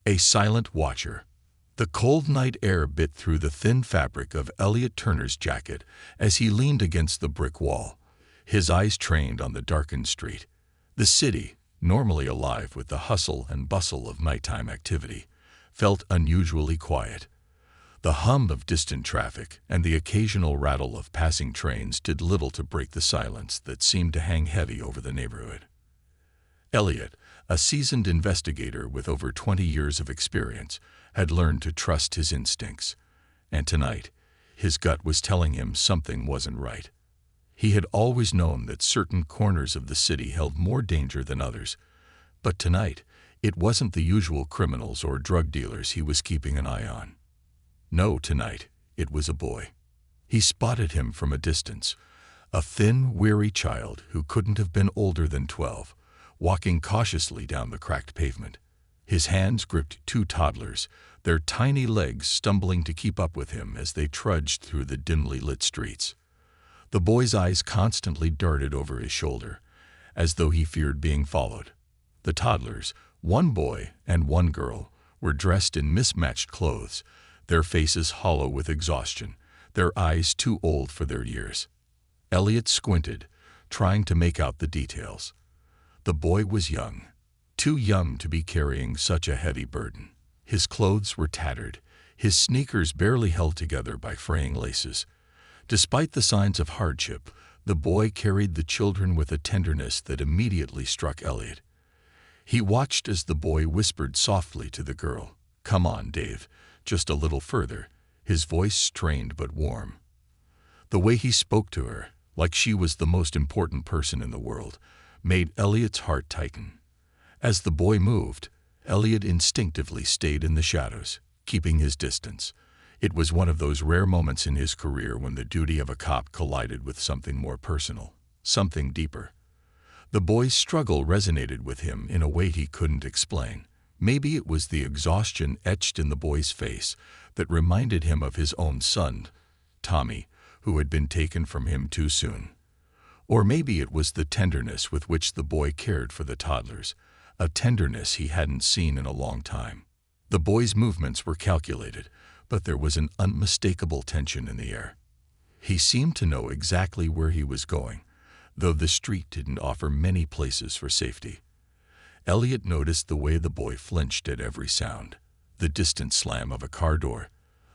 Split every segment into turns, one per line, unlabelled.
A silent watcher. The cold night air bit through the thin fabric of Elliot Turner's jacket as he leaned against the brick wall, his eyes trained on the darkened street. The city, normally alive with the hustle and bustle of nighttime activity, felt unusually quiet. The hum of distant traffic and the occasional rattle of passing trains did little to break the silence that seemed to hang heavy over the neighborhood. Elliot, a seasoned investigator with over 20 years of experience, had learned to trust his instincts, and tonight, his gut was telling him something wasn't right. He had always known that certain corners of the city held more danger than others, but tonight, it wasn't the usual criminals or drug dealers he was keeping an eye on. No, tonight, it was a boy. He spotted him from a distance, a thin, weary child who couldn't have been older than 12, walking cautiously down the cracked pavement. His hands gripped two toddlers, their tiny legs stumbling to keep up with him as they trudged through the dimly lit streets. The boy's eyes constantly darted over his shoulder, as though he feared being followed. The toddlers, one boy and one girl, were dressed in mismatched clothes, their faces hollow with exhaustion, their eyes too old for their years. Elliot squinted, trying to make out the details. The boy was young, too young to be carrying such a heavy burden. His clothes were tattered, his sneakers barely held together by fraying laces. Despite the signs of hardship, the boy carried the children with a tenderness that immediately struck Elliot. He watched as the boy whispered softly to the girl, "Come on, Dave, just a little further," his voice strained but warm. The way he spoke to her, like she was the most important person in the world, made Elliot's heart tighten. As the boy moved, Elliot instinctively stayed in the shadows, keeping his distance. It was one of those rare moments in his career when the duty of a cop collided with something more personal, something deeper. The boy's struggle resonated with him in a way he couldn't explain. Maybe it was the exhaustion etched in the boy's face that reminded him of his own son, Tommy, who had been taken from him too soon. Or maybe it was the tenderness with which the boy cared for the toddlers, a tenderness he hadn't seen in a long time. The boy's movements were calculated, but there was an unmistakable tension in the air. He seemed to know exactly where he was going, though the street didn't offer many places for safety. Elliot noticed the way the boy flinched at every sound, the distant slam of a car door,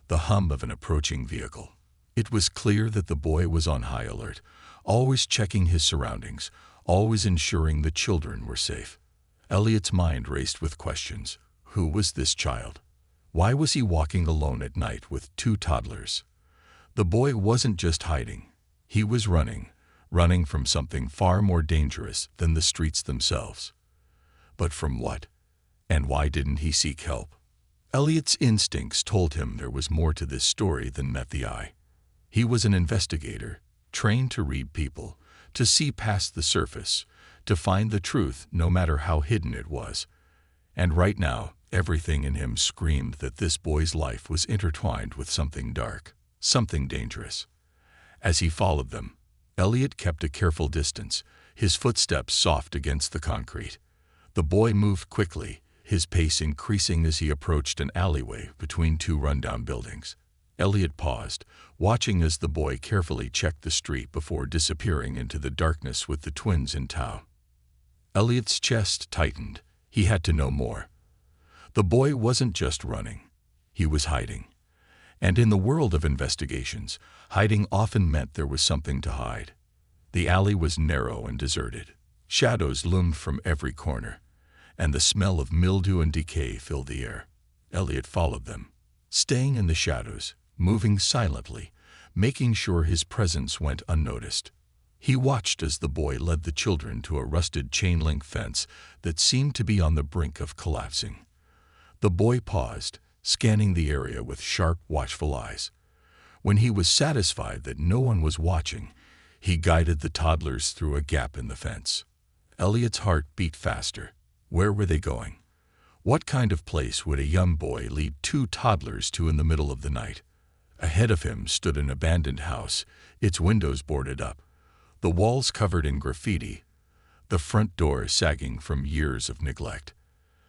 the hum of an approaching vehicle. It was clear that the boy was on high alert, always checking his surroundings, always ensuring the children were safe. Elliot's mind raced with questions. Who was this child? Why was he walking alone at night with two toddlers? The boy wasn't just hiding. He was running from something far more dangerous than the streets themselves. But from what? And why didn't he seek help? Elliot's instincts told him there was more to this story than met the eye. He was an investigator, trained to read people, to see past the surface, to find the truth no matter how hidden it was. And right now, everything in him screamed that this boy's life was intertwined with something dark, something dangerous. As he followed them, Elliot kept a careful distance, his footsteps soft against the concrete. The boy moved quickly, his pace increasing as he approached an alleyway between two rundown buildings. Elliot paused, watching as the boy carefully checked the street before disappearing into the darkness with the twins in tow. Elliot's chest tightened. He had to know more. The boy wasn't just running. He was hiding. And in the world of investigations, hiding often meant there was something to hide. The alley was narrow and deserted. Shadows loomed from every corner, and the smell of mildew and decay filled the air. Elliot followed them, staying in the shadows, moving silently, making sure his presence went unnoticed. He watched as the boy led the children to a rusted chain-link fence that seemed to be on the brink of collapsing. The boy paused, scanning the area with sharp, watchful eyes. When he was satisfied that no one was watching, he guided the toddlers through a gap in the fence. Elliot's heart beat faster. Where were they going? What kind of place would a young boy lead two toddlers to in the middle of the night? Ahead of him stood an abandoned house, its windows boarded up, the walls covered in graffiti, the front door sagging from years of neglect.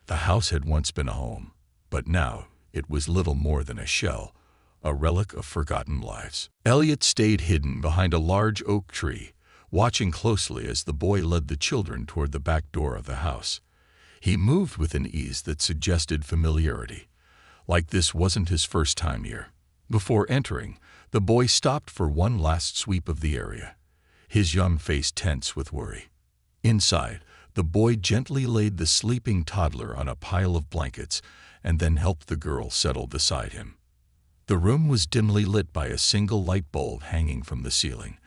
The house had once been a home, But now it was little more than a shell, a relic of forgotten lives. Elliot stayed hidden behind a large oak tree, watching closely as the boy led the children toward the back door of the house. He moved with an ease that suggested familiarity, like this wasn't his first time here. Before entering, the boy stopped for one last sweep of the area, his young face tense with worry. Inside, the boy gently laid the sleeping toddler on a pile of blankets and then helped the girl settle beside him. The room was dimly lit by a single light bulb hanging from the ceiling,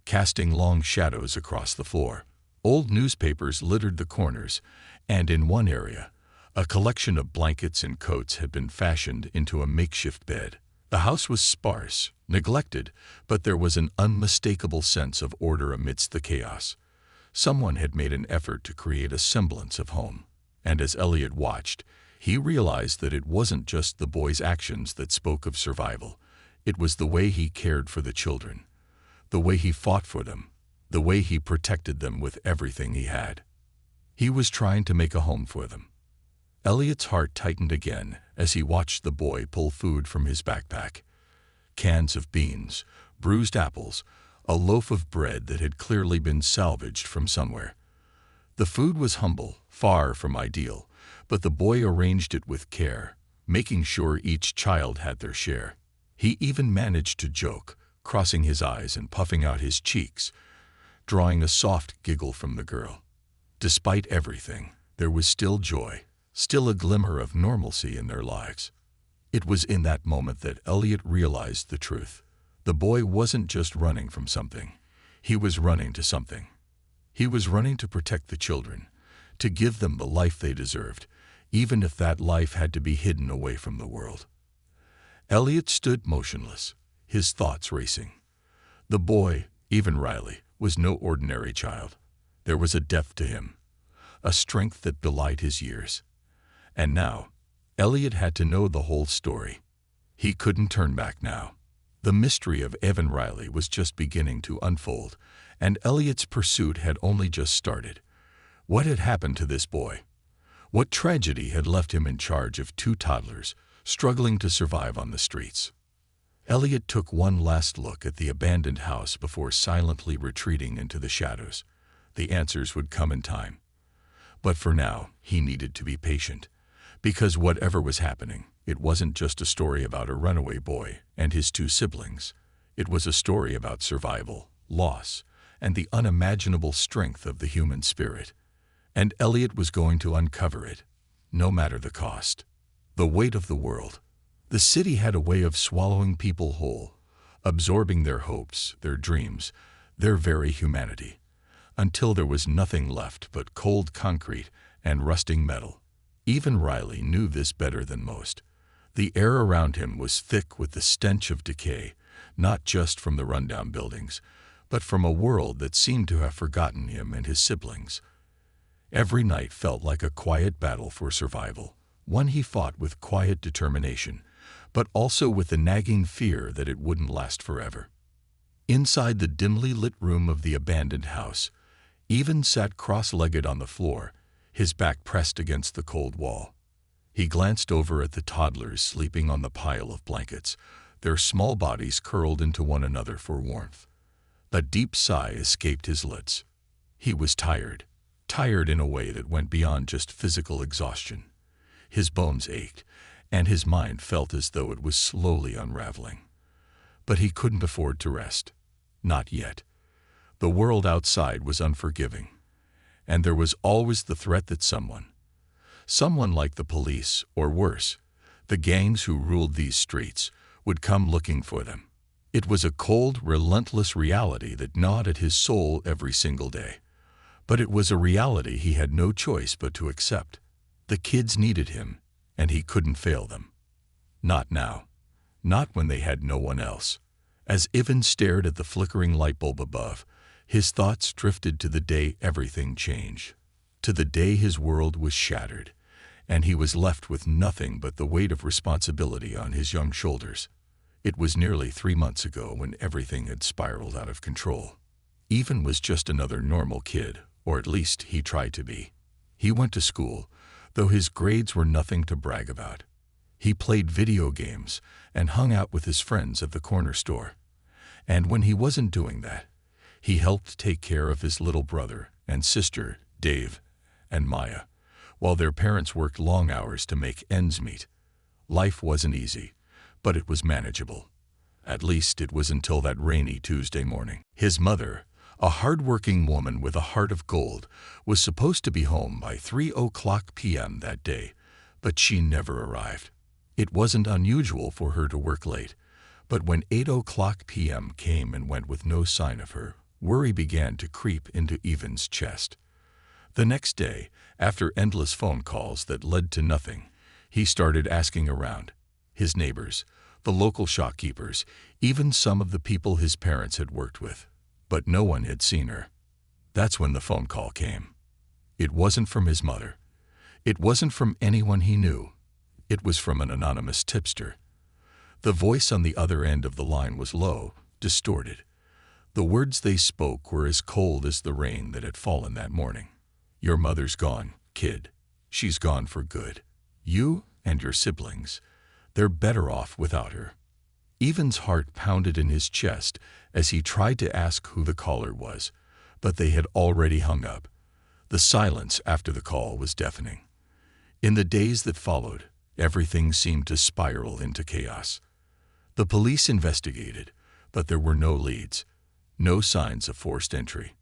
casting long shadows across the floor. Old newspapers littered the corners, and in one area, a collection of blankets and coats had been fashioned into a makeshift bed. The house was sparse, neglected, but there was an unmistakable sense of order amidst the chaos. Someone had made an effort to create a semblance of home, and as Elliot watched, he realized that it wasn't just the boy's actions that spoke of survival. It was the way he cared for the children, the way he fought for them, the way he protected them with everything he had. He was trying to make a home for them. Elliot's heart tightened again as he watched the boy pull food from his backpack. Cans of beans, bruised apples, a loaf of bread that had clearly been salvaged from somewhere. The food was humble, far from ideal, but the boy arranged it with care, making sure each child had their share. He even managed to joke, crossing his eyes and puffing out his cheeks, drawing a soft giggle from the girl. Despite everything, there was still joy, still a glimmer of normalcy in their lives. It was in that moment that Elliot realized the truth. The boy wasn't just running from something. He was running to something. He was running to protect the children, to give them the life they deserved, even if that life had to be hidden away from the world. Elliot stood motionless, his thoughts racing. The boy, even Riley, was no ordinary child. There was a depth to him, a strength that belied his years. And now, Elliot had to know the whole story. He couldn't turn back now. The mystery of Evan Riley was just beginning to unfold, and Elliot's pursuit had only just started. What had happened to this boy? What tragedy had left him in charge of two toddlers, struggling to survive on the streets? Elliot took one last look at the abandoned house before silently retreating into the shadows. The answers would come in time. But for now, he needed to be patient, because whatever was happening, it wasn't just a story about a runaway boy and his two siblings. It was a story about survival, loss, and the unimaginable strength of the human spirit. And Elliot was going to uncover it, no matter the cost. The weight of the world. The city had a way of swallowing people whole, absorbing their hopes, their dreams, their very humanity, until there was nothing left but cold concrete and rusting metal. Even Riley knew this better than most. The air around him was thick with the stench of decay, not just from the rundown buildings, but from a world that seemed to have forgotten him and his siblings. Every night felt like a quiet battle for survival, one he fought with quiet determination, but also with the nagging fear that it wouldn't last forever. Inside the dimly lit room of the abandoned house, Evan sat cross-legged on the floor, his back pressed against the cold wall. He glanced over at the toddlers sleeping on the pile of blankets, their small bodies curled into one another for warmth. A deep sigh escaped his lips. He was tired in a way that went beyond just physical exhaustion. His bones ached, and his mind felt as though it was slowly unraveling. But he couldn't afford to rest. Not yet. The world outside was unforgiving, and there was always the threat that someone like the police, or worse, the gangs who ruled these streets, would come looking for them. It was a cold, relentless reality that gnawed at his soul every single day. But it was a reality he had no choice but to accept. The kids needed him, and he couldn't fail them. Not now. Not when they had no one else. As Ivan stared at the flickering light bulb above, his thoughts drifted to the day everything changed, to the day his world was shattered, and he was left with nothing but the weight of responsibility on his young shoulders. It was nearly 3 months ago when everything had spiraled out of control. Ivan was just another normal kid, or at least he tried to be. He went to school, though his grades were nothing to brag about. He played video games and hung out with his friends at the corner store. And when he wasn't doing that, he helped take care of his little brother and sister, Dave and Maya, while their parents worked long hours to make ends meet. Life wasn't easy, but it was manageable. At least it was until that rainy Tuesday morning. His mother, a hard-working woman with a heart of gold, was supposed to be home by 3:00 p.m. that day, but she never arrived. It wasn't unusual for her to work late, but when 8:00 p.m. came and went with no sign of her, worry began to creep into Evan's chest. The next day, after endless phone calls that led to nothing, he started asking around. His neighbors, the local shopkeepers, even some of the people his parents had worked with. But no one had seen her. That's when the phone call came. It wasn't from his mother. It wasn't from anyone he knew. It was from an anonymous tipster. The voice on the other end of the line was low, distorted. The words they spoke were as cold as the rain that had fallen that morning. "Your mother's gone, kid. She's gone for good. You and your siblings, they're better off without her." Evan's heart pounded in his chest as he tried to ask who the caller was, but they had already hung up. The silence after the call was deafening. In the days that followed, everything seemed to spiral into chaos. The police investigated, but there were no leads, no signs of forced entry,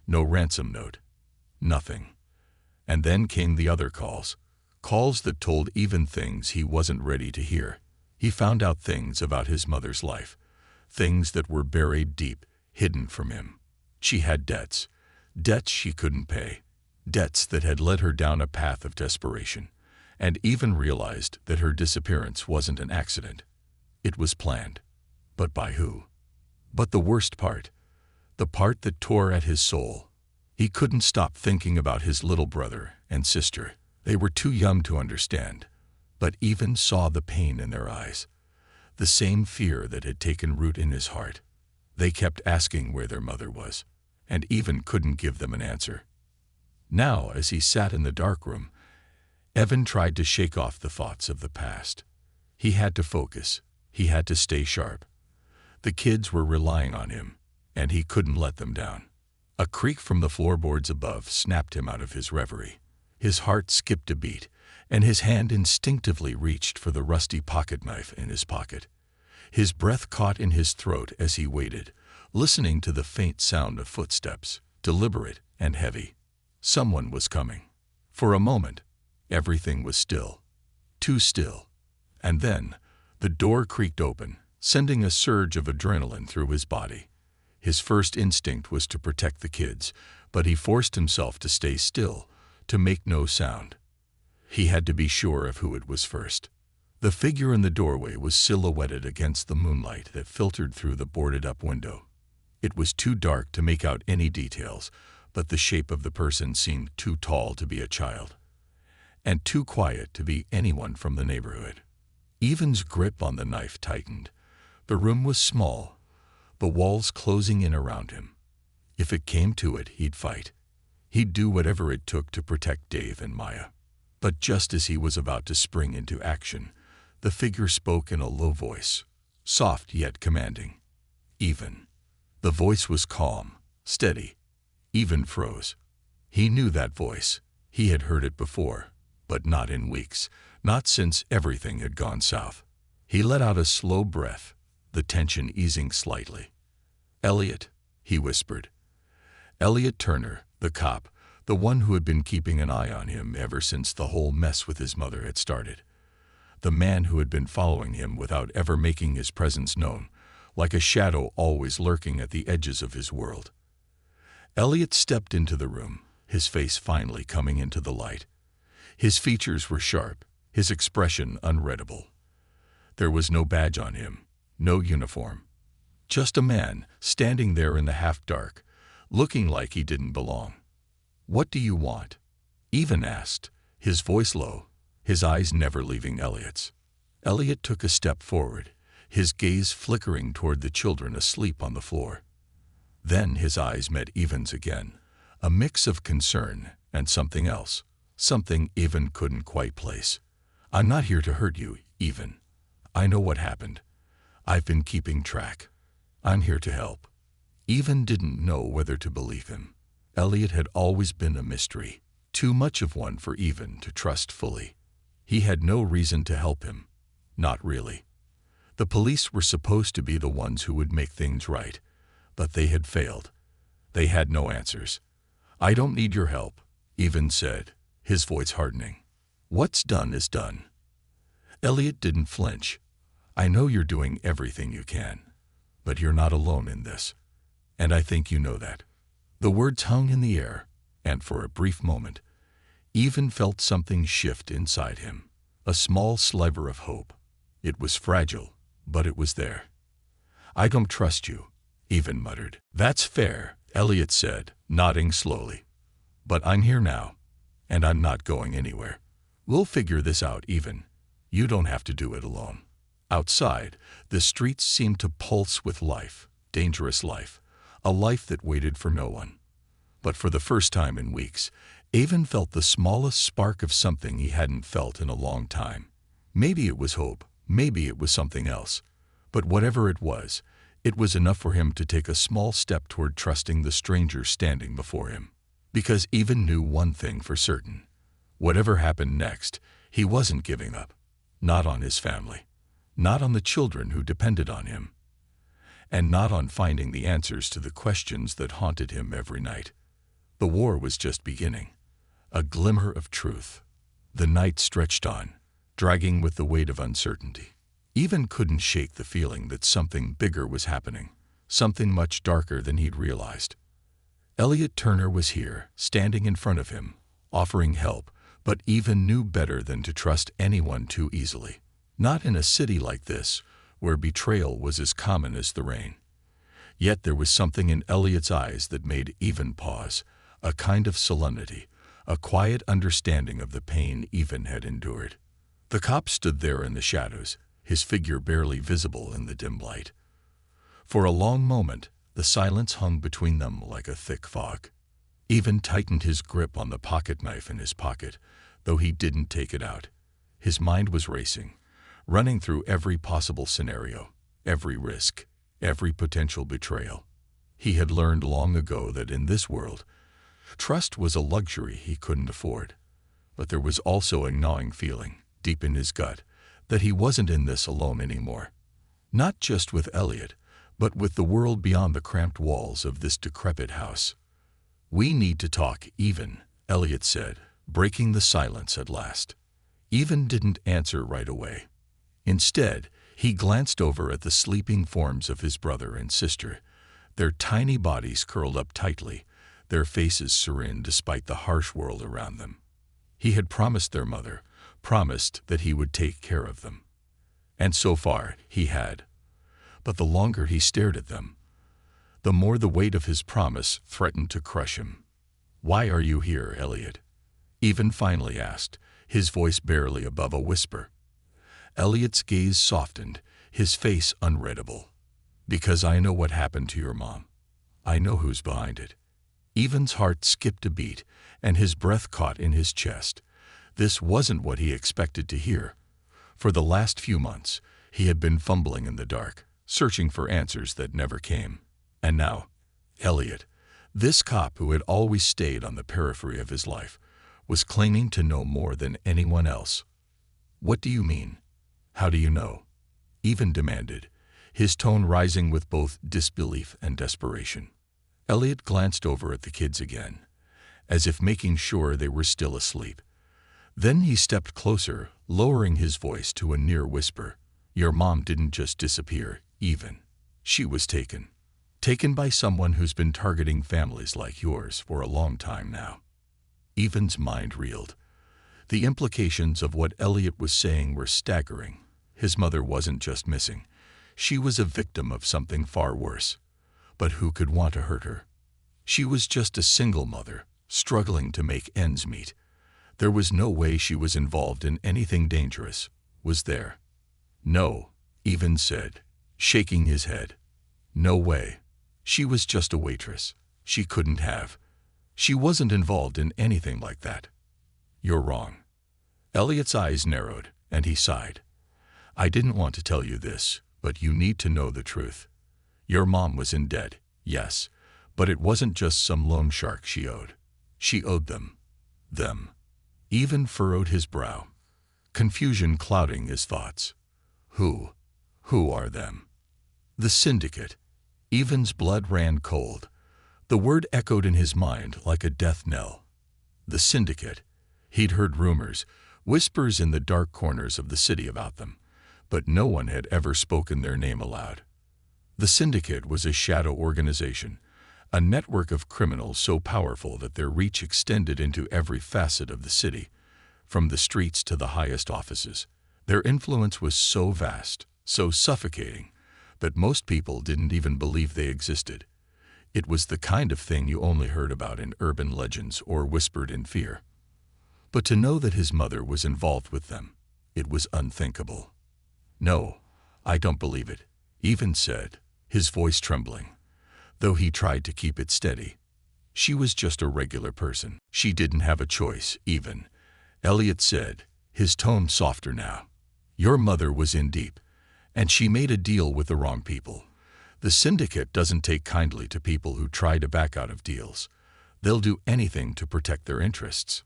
no ransom note, nothing. And then came the other calls that told Evan things he wasn't ready to hear. He found out things about his mother's life, things that were buried deep, hidden from him. She had debts she couldn't pay, debts that had led her down a path of desperation, and Evan realized that her disappearance wasn't an accident. It was planned. But by who? But the worst part, the part that tore at his soul, he couldn't stop thinking about his little brother and sister. They were too young to understand, but Evan saw the pain in their eyes, the same fear that had taken root in his heart. They kept asking where their mother was, and Evan couldn't give them an answer. Now, as he sat in the darkroom, Evan tried to shake off the thoughts of the past. He had to focus. He had to stay sharp. The kids were relying on him, and he couldn't let them down. A creak from the floorboards above snapped him out of his reverie. His heart skipped a beat, and his hand instinctively reached for the rusty pocket knife in his pocket. His breath caught in his throat as he waited, listening to the faint sound of footsteps, deliberate and heavy. Someone was coming. For a moment, everything was still, too still. And then, the door creaked open, sending a surge of adrenaline through his body. His first instinct was to protect the kids, but he forced himself to stay still, to make no sound. He had to be sure of who it was first. The figure in the doorway was silhouetted against the moonlight that filtered through the boarded-up window. It was too dark to make out any details, but the shape of the person seemed too tall to be a child, and too quiet to be anyone from the neighborhood. Evan's grip on the knife tightened. The room was small, the walls closing in around him. If it came to it, he'd fight. He'd do whatever it took to protect Dave and Maya. But just as he was about to spring into action, the figure spoke in a low voice, soft yet commanding. "Evan." The voice was calm, steady. Evan froze. He knew that voice. He had heard it before, but not in weeks, not since everything had gone south. He let out a slow breath, the tension easing slightly. "Elliot," he whispered. Elliot Turner, the cop, the one who had been keeping an eye on him ever since the whole mess with his mother had started. The man who had been following him without ever making his presence known, like a shadow always lurking at the edges of his world. Elliot stepped into the room, his face finally coming into the light. His features were sharp, his expression unreadable. There was no badge on him, no uniform. Just a man standing there in the half-dark, looking like he didn't belong. "What do you want?" Evan asked, his voice low, his eyes never leaving Elliot's. Elliot took a step forward, his gaze flickering toward the children asleep on the floor. Then his eyes met Evan's again, a mix of concern and something else, something Evan couldn't quite place. "I'm not here to hurt you," Even. I know what happened. I've been keeping track. I'm here to help. Even didn't know whether to believe him. Elliot had always been a mystery, too much of one for Even to trust fully. He had no reason to help him. Not really. The police were supposed to be the ones who would make things right, but they had failed. They had no answers. I don't need your help, Even said, his voice hardening. What's done is done. Elliot didn't flinch. I know you're doing everything you can, but you're not alone in this. And I think you know that. The words hung in the air, and for a brief moment, Even felt something shift inside him, a small sliver of hope. It was fragile, but it was there. I don't trust you, Even muttered. That's fair, Elliot said, nodding slowly. But I'm here now, and I'm not going anywhere. We'll figure this out, Even. You don't have to do it alone. Outside, the streets seemed to pulse with life, dangerous life, a life that waited for no one. But for the first time in weeks, Even felt the smallest spark of something he hadn't felt in a long time. Maybe it was hope, maybe it was something else. But whatever it was enough for him to take a small step toward trusting the stranger standing before him. Because Even knew one thing for certain. Whatever happened next, he wasn't giving up. Not on his family. Not on the children who depended on him. And not on finding the answers to the questions that haunted him every night. The war was just beginning. A glimmer of truth. The night stretched on, dragging with the weight of uncertainty. Even couldn't shake the feeling that something bigger was happening, something much darker than he'd realized. Elliot Turner was here, standing in front of him, offering help, but Even knew better than to trust anyone too easily. Not in a city like this, where betrayal was as common as the rain. Yet there was something in Elliot's eyes that made Even pause, a kind of solemnity, a quiet understanding of the pain Even had endured. The cop stood there in the shadows, his figure barely visible in the dim light. For a long moment, the silence hung between them like a thick fog. Even tightened his grip on the pocket knife in his pocket, though he didn't take it out. His mind was racing, running through every possible scenario, every risk, every potential betrayal. He had learned long ago that in this world, trust was a luxury he couldn't afford. But there was also a gnawing feeling, deep in his gut, that he wasn't in this alone anymore. Not just with Elliot, but with the world beyond the cramped walls of this decrepit house. We need to talk, Even, Elliot said, breaking the silence at last. Even didn't answer right away. Instead, he glanced over at the sleeping forms of his brother and sister, their tiny bodies curled up tightly, their faces serene despite the harsh world around them. He had promised their mother, promised that he would take care of them. And so far, he had. But the longer he stared at them, the more the weight of his promise threatened to crush him. Why are you here, Elliot? Even finally asked, his voice barely above a whisper. Elliot's gaze softened, his face unreadable. Because I know what happened to your mom. I know who's behind it. Even's heart skipped a beat, and his breath caught in his chest. This wasn't what he expected to hear. For the last few months, he had been fumbling in the dark, searching for answers that never came. And now, Elliot, this cop who had always stayed on the periphery of his life, was claiming to know more than anyone else. What do you mean? How do you know? Even demanded, his tone rising with both disbelief and desperation. Elliot glanced over at the kids again, as if making sure they were still asleep. Then he stepped closer, lowering his voice to a near whisper. Your mom didn't just disappear, Even. She was taken. Taken by someone who's been targeting families like yours for a long time now. Even's mind reeled. The implications of what Elliot was saying were staggering. His mother wasn't just missing. She was a victim of something far worse. But who could want to hurt her? She was just a single mother, struggling to make ends meet. There was no way she was involved in anything dangerous, was there? No, Even said, shaking his head. No way. She was just a waitress. She couldn't have. She wasn't involved in anything like that. You're wrong. Elliot's eyes narrowed, and he sighed. I didn't want to tell you this, but you need to know the truth. Your mom was in debt, yes, but it wasn't just some loan shark she owed. She owed them. Them. Even furrowed his brow, confusion clouding his thoughts. Who? Who are them? The syndicate. Evan's blood ran cold. The word echoed in his mind like a death knell. The syndicate. He'd heard rumors, whispers in the dark corners of the city about them, but no one had ever spoken their name aloud. The syndicate was a shadow organization, a network of criminals so powerful that their reach extended into every facet of the city, from the streets to the highest offices. Their influence was so vast, so suffocating, that most people didn't even believe they existed. It was the kind of thing you only heard about in urban legends or whispered in fear. But to know that his mother was involved with them, it was unthinkable. No, I don't believe it, Evan said, his voice trembling, though he tried to keep it steady. She was just a regular person. She didn't have a choice, Evan, Elliot said, his tone softer now. Your mother was in deep, and she made a deal with the wrong people. The syndicate doesn't take kindly to people who try to back out of deals. They'll do anything to protect their interests.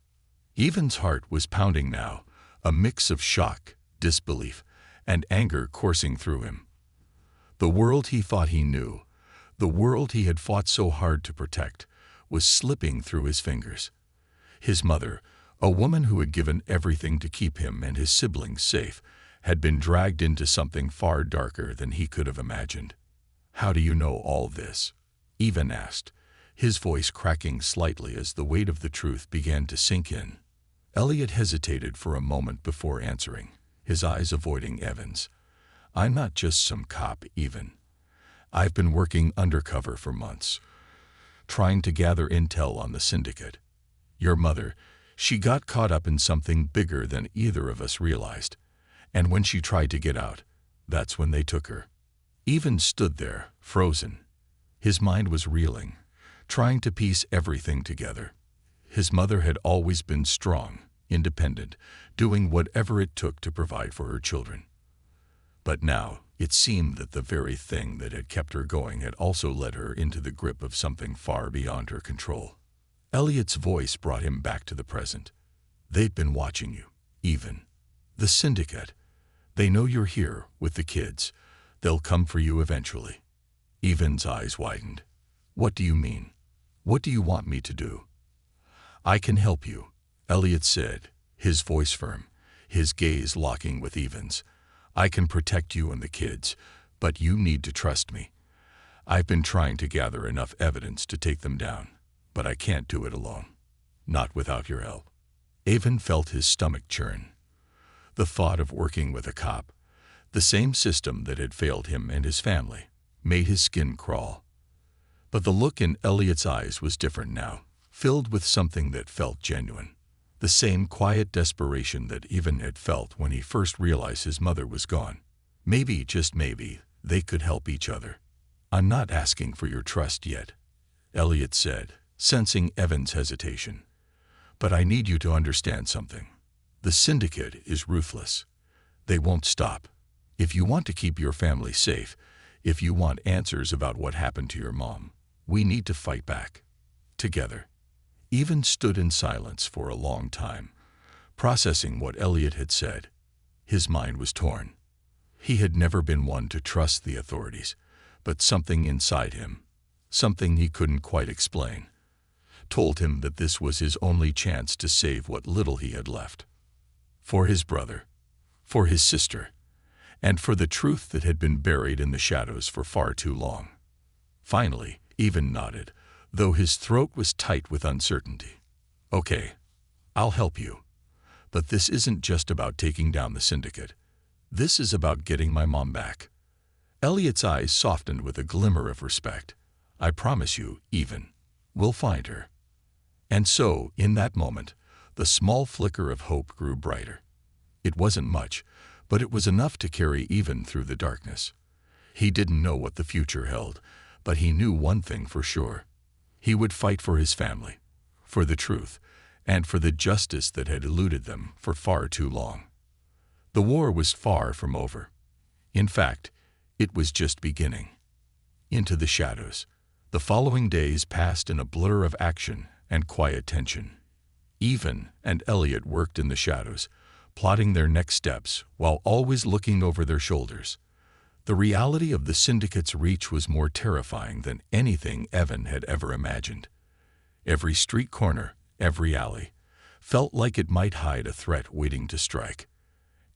Evan's heart was pounding now, a mix of shock, disbelief, and anger coursing through him. The world he thought he knew, the world he had fought so hard to protect, was slipping through his fingers. His mother, a woman who had given everything to keep him and his siblings safe, had been dragged into something far darker than he could have imagined. How do you know all this? Evan asked, his voice cracking slightly as the weight of the truth began to sink in. Elliot hesitated for a moment before answering, his eyes avoiding Evan's. I'm not just some cop, Evan. I've been working undercover for months, trying to gather intel on the syndicate. Your mother, she got caught up in something bigger than either of us realized. And when she tried to get out, that's when they took her. Evan stood there, frozen. His mind was reeling, trying to piece everything together. His mother had always been strong, independent, doing whatever it took to provide for her children. But now, it seemed that the very thing that had kept her going had also led her into the grip of something far beyond her control. Elliot's voice brought him back to the present. They've been watching you, Evan. The syndicate. They know you're here with the kids. They'll come for you eventually. Evan's eyes widened. What do you mean? What do you want me to do? I can help you, Elliot said, his voice firm, his gaze locking with Evan's. I can protect you and the kids, but you need to trust me. I've been trying to gather enough evidence to take them down, but I can't do it alone. Not without your help. Evan felt his stomach churn. The thought of working with a cop, the same system that had failed him and his family, made his skin crawl. But the look in Elliot's eyes was different now, filled with something that felt genuine. The same quiet desperation that Evan had felt when he first realized his mother was gone. Maybe, just maybe, they could help each other. I'm not asking for your trust yet, Elliot said, sensing Evan's hesitation. But I need you to understand something. The syndicate is ruthless. They won't stop. If you want to keep your family safe, if you want answers about what happened to your mom, we need to fight back. Together. Evan stood in silence for a long time, processing what Elliot had said. His mind was torn. He had never been one to trust the authorities, but something inside him, something he couldn't quite explain, told him that this was his only chance to save what little he had left. For his brother, for his sister, and for the truth that had been buried in the shadows for far too long. Finally, Evan nodded, though his throat was tight with uncertainty. Okay, I'll help you. But this isn't just about taking down the syndicate. This is about getting my mom back. Elliot's eyes softened with a glimmer of respect. I promise you, Evan, we'll find her. And so, in that moment, the small flicker of hope grew brighter. It wasn't much, but it was enough to carry Evan through the darkness. He didn't know what the future held, but he knew one thing for sure. He would fight for his family, for the truth, and for the justice that had eluded them for far too long. The war was far from over. In fact, it was just beginning. Into the shadows, the following days passed in a blur of action and quiet tension. Even and Elliot worked in the shadows, plotting their next steps while always looking over their shoulders. The reality of the syndicate's reach was more terrifying than anything Evan had ever imagined. Every street corner, every alley, felt like it might hide a threat waiting to strike.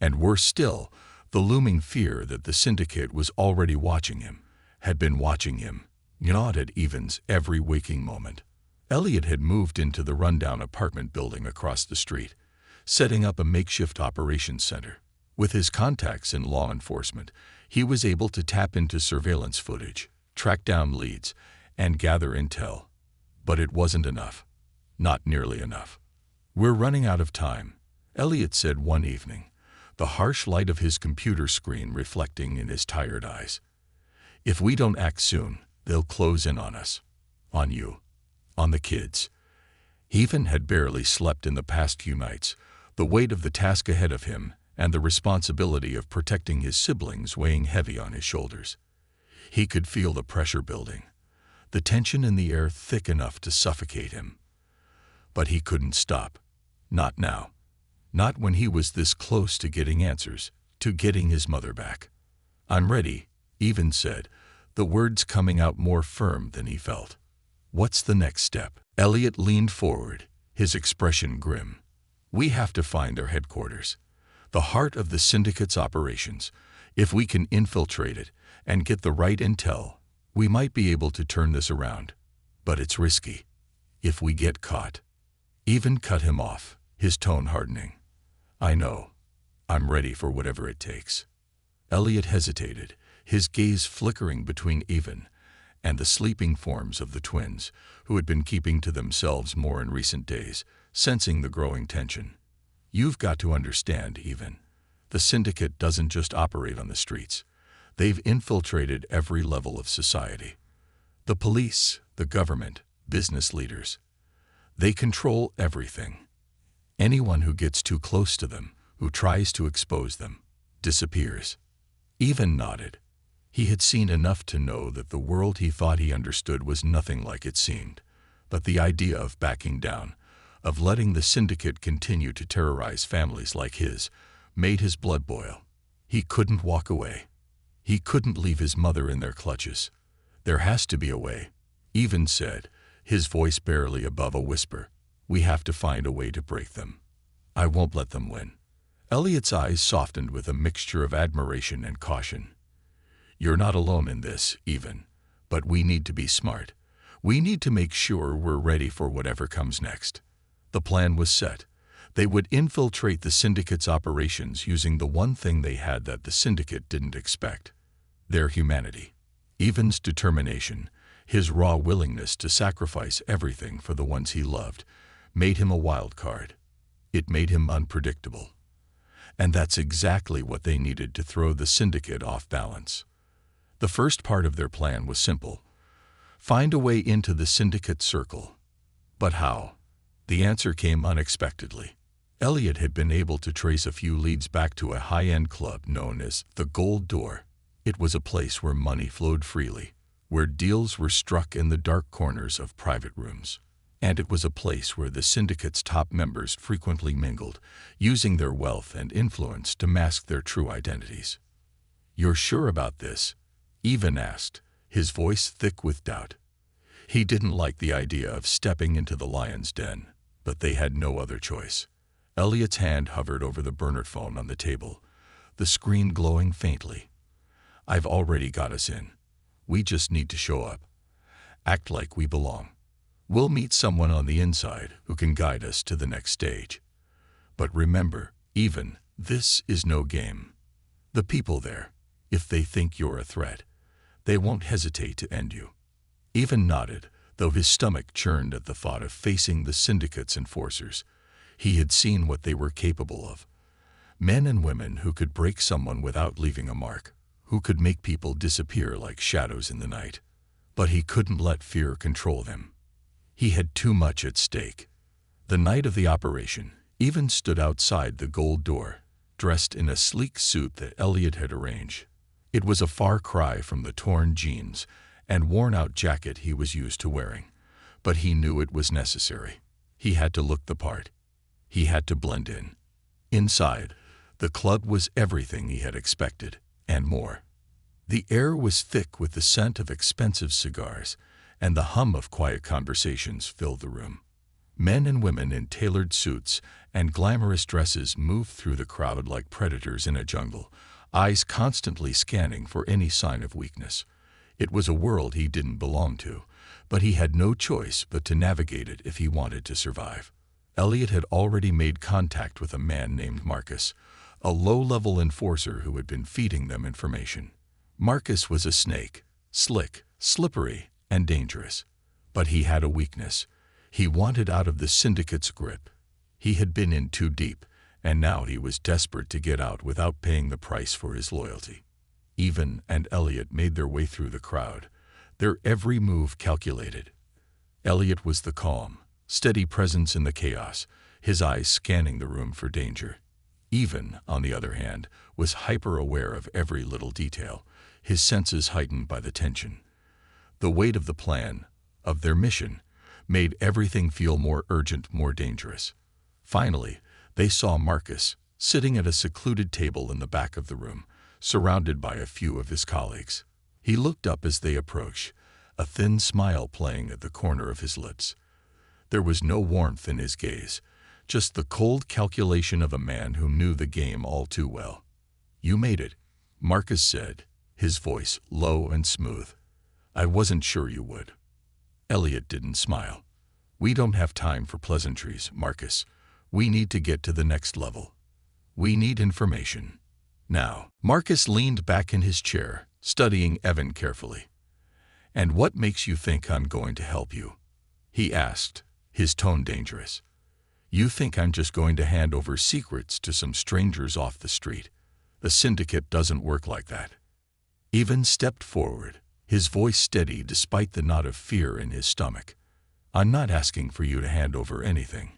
And worse still, the looming fear that the syndicate was already watching him, had been watching him, gnawed at Evan's every waking moment. Elliot had moved into the rundown apartment building across the street, setting up a makeshift operations center. With his contacts in law enforcement, he was able to tap into surveillance footage, track down leads, and gather intel. But it wasn't enough. Not nearly enough. "We're running out of time," Elliot said one evening, the harsh light of his computer screen reflecting in his tired eyes. "If we don't act soon, they'll close in on us. On you. On the kids." Evan had barely slept in the past few nights, the weight of the task ahead of him and the responsibility of protecting his siblings weighing heavy on his shoulders. He could feel the pressure building, the tension in the air thick enough to suffocate him. But he couldn't stop. Not now. Not when he was this close to getting answers, to getting his mother back. "I'm ready," Evan said, the words coming out more firm than he felt. "What's the next step?" Elliot leaned forward, his expression grim. "We have to find their headquarters, the heart of the syndicate's operations. If we can infiltrate it and get the right intel, we might be able to turn this around. But it's risky. If we get caught..." Evan cut him off, his tone hardening. "I know. I'm ready for whatever it takes." Elliot hesitated, his gaze flickering between Evan and the sleeping forms of the twins, who had been keeping to themselves more in recent days, sensing the growing tension. "You've got to understand, Evan. The syndicate doesn't just operate on the streets. They've infiltrated every level of society. The police, the government, business leaders. They control everything. Anyone who gets too close to them, who tries to expose them, disappears." Evan nodded. He had seen enough to know that the world he thought he understood was nothing like it seemed. But the idea of backing down, of letting the syndicate continue to terrorize families like his, made his blood boil. He couldn't walk away. He couldn't leave his mother in their clutches. "There has to be a way," Evan said, his voice barely above a whisper. "We have to find a way to break them. I won't let them win." Elliot's eyes softened with a mixture of admiration and caution. "You're not alone in this, Evan, but we need to be smart. We need to make sure we're ready for whatever comes next." The plan was set. They would infiltrate the syndicate's operations using the one thing they had that the syndicate didn't expect: their humanity. Evan's determination, his raw willingness to sacrifice everything for the ones he loved, made him a wild card. It made him unpredictable. And that's exactly what they needed to throw the syndicate off balance. The first part of their plan was simple: find a way into the syndicate's circle. But how? The answer came unexpectedly. Elliot had been able to trace a few leads back to a high-end club known as the Gold Door. It was a place where money flowed freely, where deals were struck in the dark corners of private rooms. And it was a place where the syndicate's top members frequently mingled, using their wealth and influence to mask their true identities. "You're sure about this?" Evan asked, his voice thick with doubt. He didn't like the idea of stepping into the lion's den, but they had no other choice. Elliot's hand hovered over the burner phone on the table, the screen glowing faintly. "I've already got us in. We just need to show up. Act like we belong. We'll meet someone on the inside who can guide us to the next stage. But remember, Evan, this is no game. The people there, if they think you're a threat, they won't hesitate to end you." Evan nodded, though his stomach churned at the thought of facing the syndicate's enforcers. He had seen what they were capable of. Men and women who could break someone without leaving a mark, who could make people disappear like shadows in the night. But he couldn't let fear control them. He had too much at stake. The night of the operation, Evan stood outside the Gold Door, dressed in a sleek suit that Elliot had arranged. It was a far cry from the torn jeans and worn-out jacket he was used to wearing, but he knew it was necessary. He had to look the part. He had to blend in. Inside, the club was everything he had expected, and more. The air was thick with the scent of expensive cigars, and the hum of quiet conversations filled the room. Men and women in tailored suits and glamorous dresses moved through the crowd like predators in a jungle, eyes constantly scanning for any sign of weakness. It was a world he didn't belong to, but he had no choice but to navigate it if he wanted to survive. Elliot had already made contact with a man named Marcus, a low-level enforcer who had been feeding them information. Marcus was a snake, slick, slippery, and dangerous. But he had a weakness. He wanted out of the syndicate's grip. He had been in too deep, and now he was desperate to get out without paying the price for his loyalty. Even and Elliot made their way through the crowd, their every move calculated. Elliot was the calm, steady presence in the chaos, his eyes scanning the room for danger. Even, on the other hand, was hyper-aware of every little detail, his senses heightened by the tension. The weight of the plan, of their mission, made everything feel more urgent, more dangerous. Finally, they saw Marcus, sitting at a secluded table in the back of the room, surrounded by a few of his colleagues. He looked up as they approached, a thin smile playing at the corner of his lips. There was no warmth in his gaze, just the cold calculation of a man who knew the game all too well. "You made it," Marcus said, his voice low and smooth. "I wasn't sure you would." Elliot didn't smile. "We don't have time for pleasantries, Marcus. We need to get to the next level. We need information. Now." Marcus leaned back in his chair, studying Evan carefully. "And what makes you think I'm going to help you?" he asked, his tone dangerous. "You think I'm just going to hand over secrets to some strangers off the street? The syndicate doesn't work like that." Evan stepped forward, his voice steady despite the knot of fear in his stomach. "I'm not asking for you to hand over anything.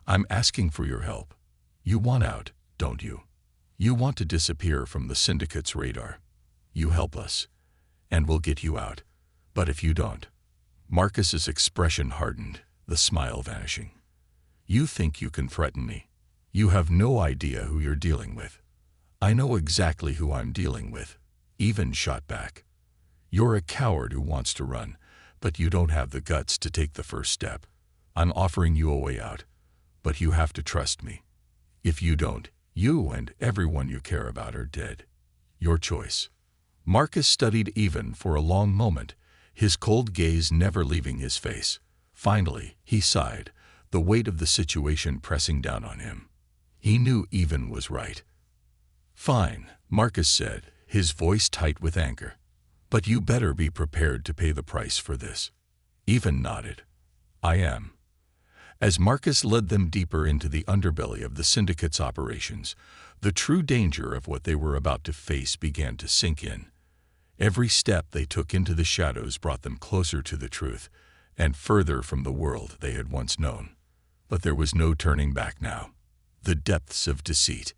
I'm asking for your help. You want out, don't you? You want to disappear from the syndicate's radar. You help us, and we'll get you out. But if you don't..." Marcus's expression hardened, the smile vanishing. "You think you can threaten me? You have no idea who you're dealing with." "I know exactly who I'm dealing with," Evan shot back. "You're a coward who wants to run, but you don't have the guts to take the first step. I'm offering you a way out, but you have to trust me. If you don't, you and everyone you care about are dead. Your choice." Marcus studied Evan for a long moment, his cold gaze never leaving his face. Finally, he sighed, the weight of the situation pressing down on him. He knew Evan was right. "Fine," Marcus said, his voice tight with anger. "But you better be prepared to pay the price for this." Evan nodded. "I am." As Marcus led them deeper into the underbelly of the syndicate's operations, the true danger of what they were about to face began to sink in. Every step they took into the shadows brought them closer to the truth, and further from the world they had once known. But there was no turning back now. The depths of deceit.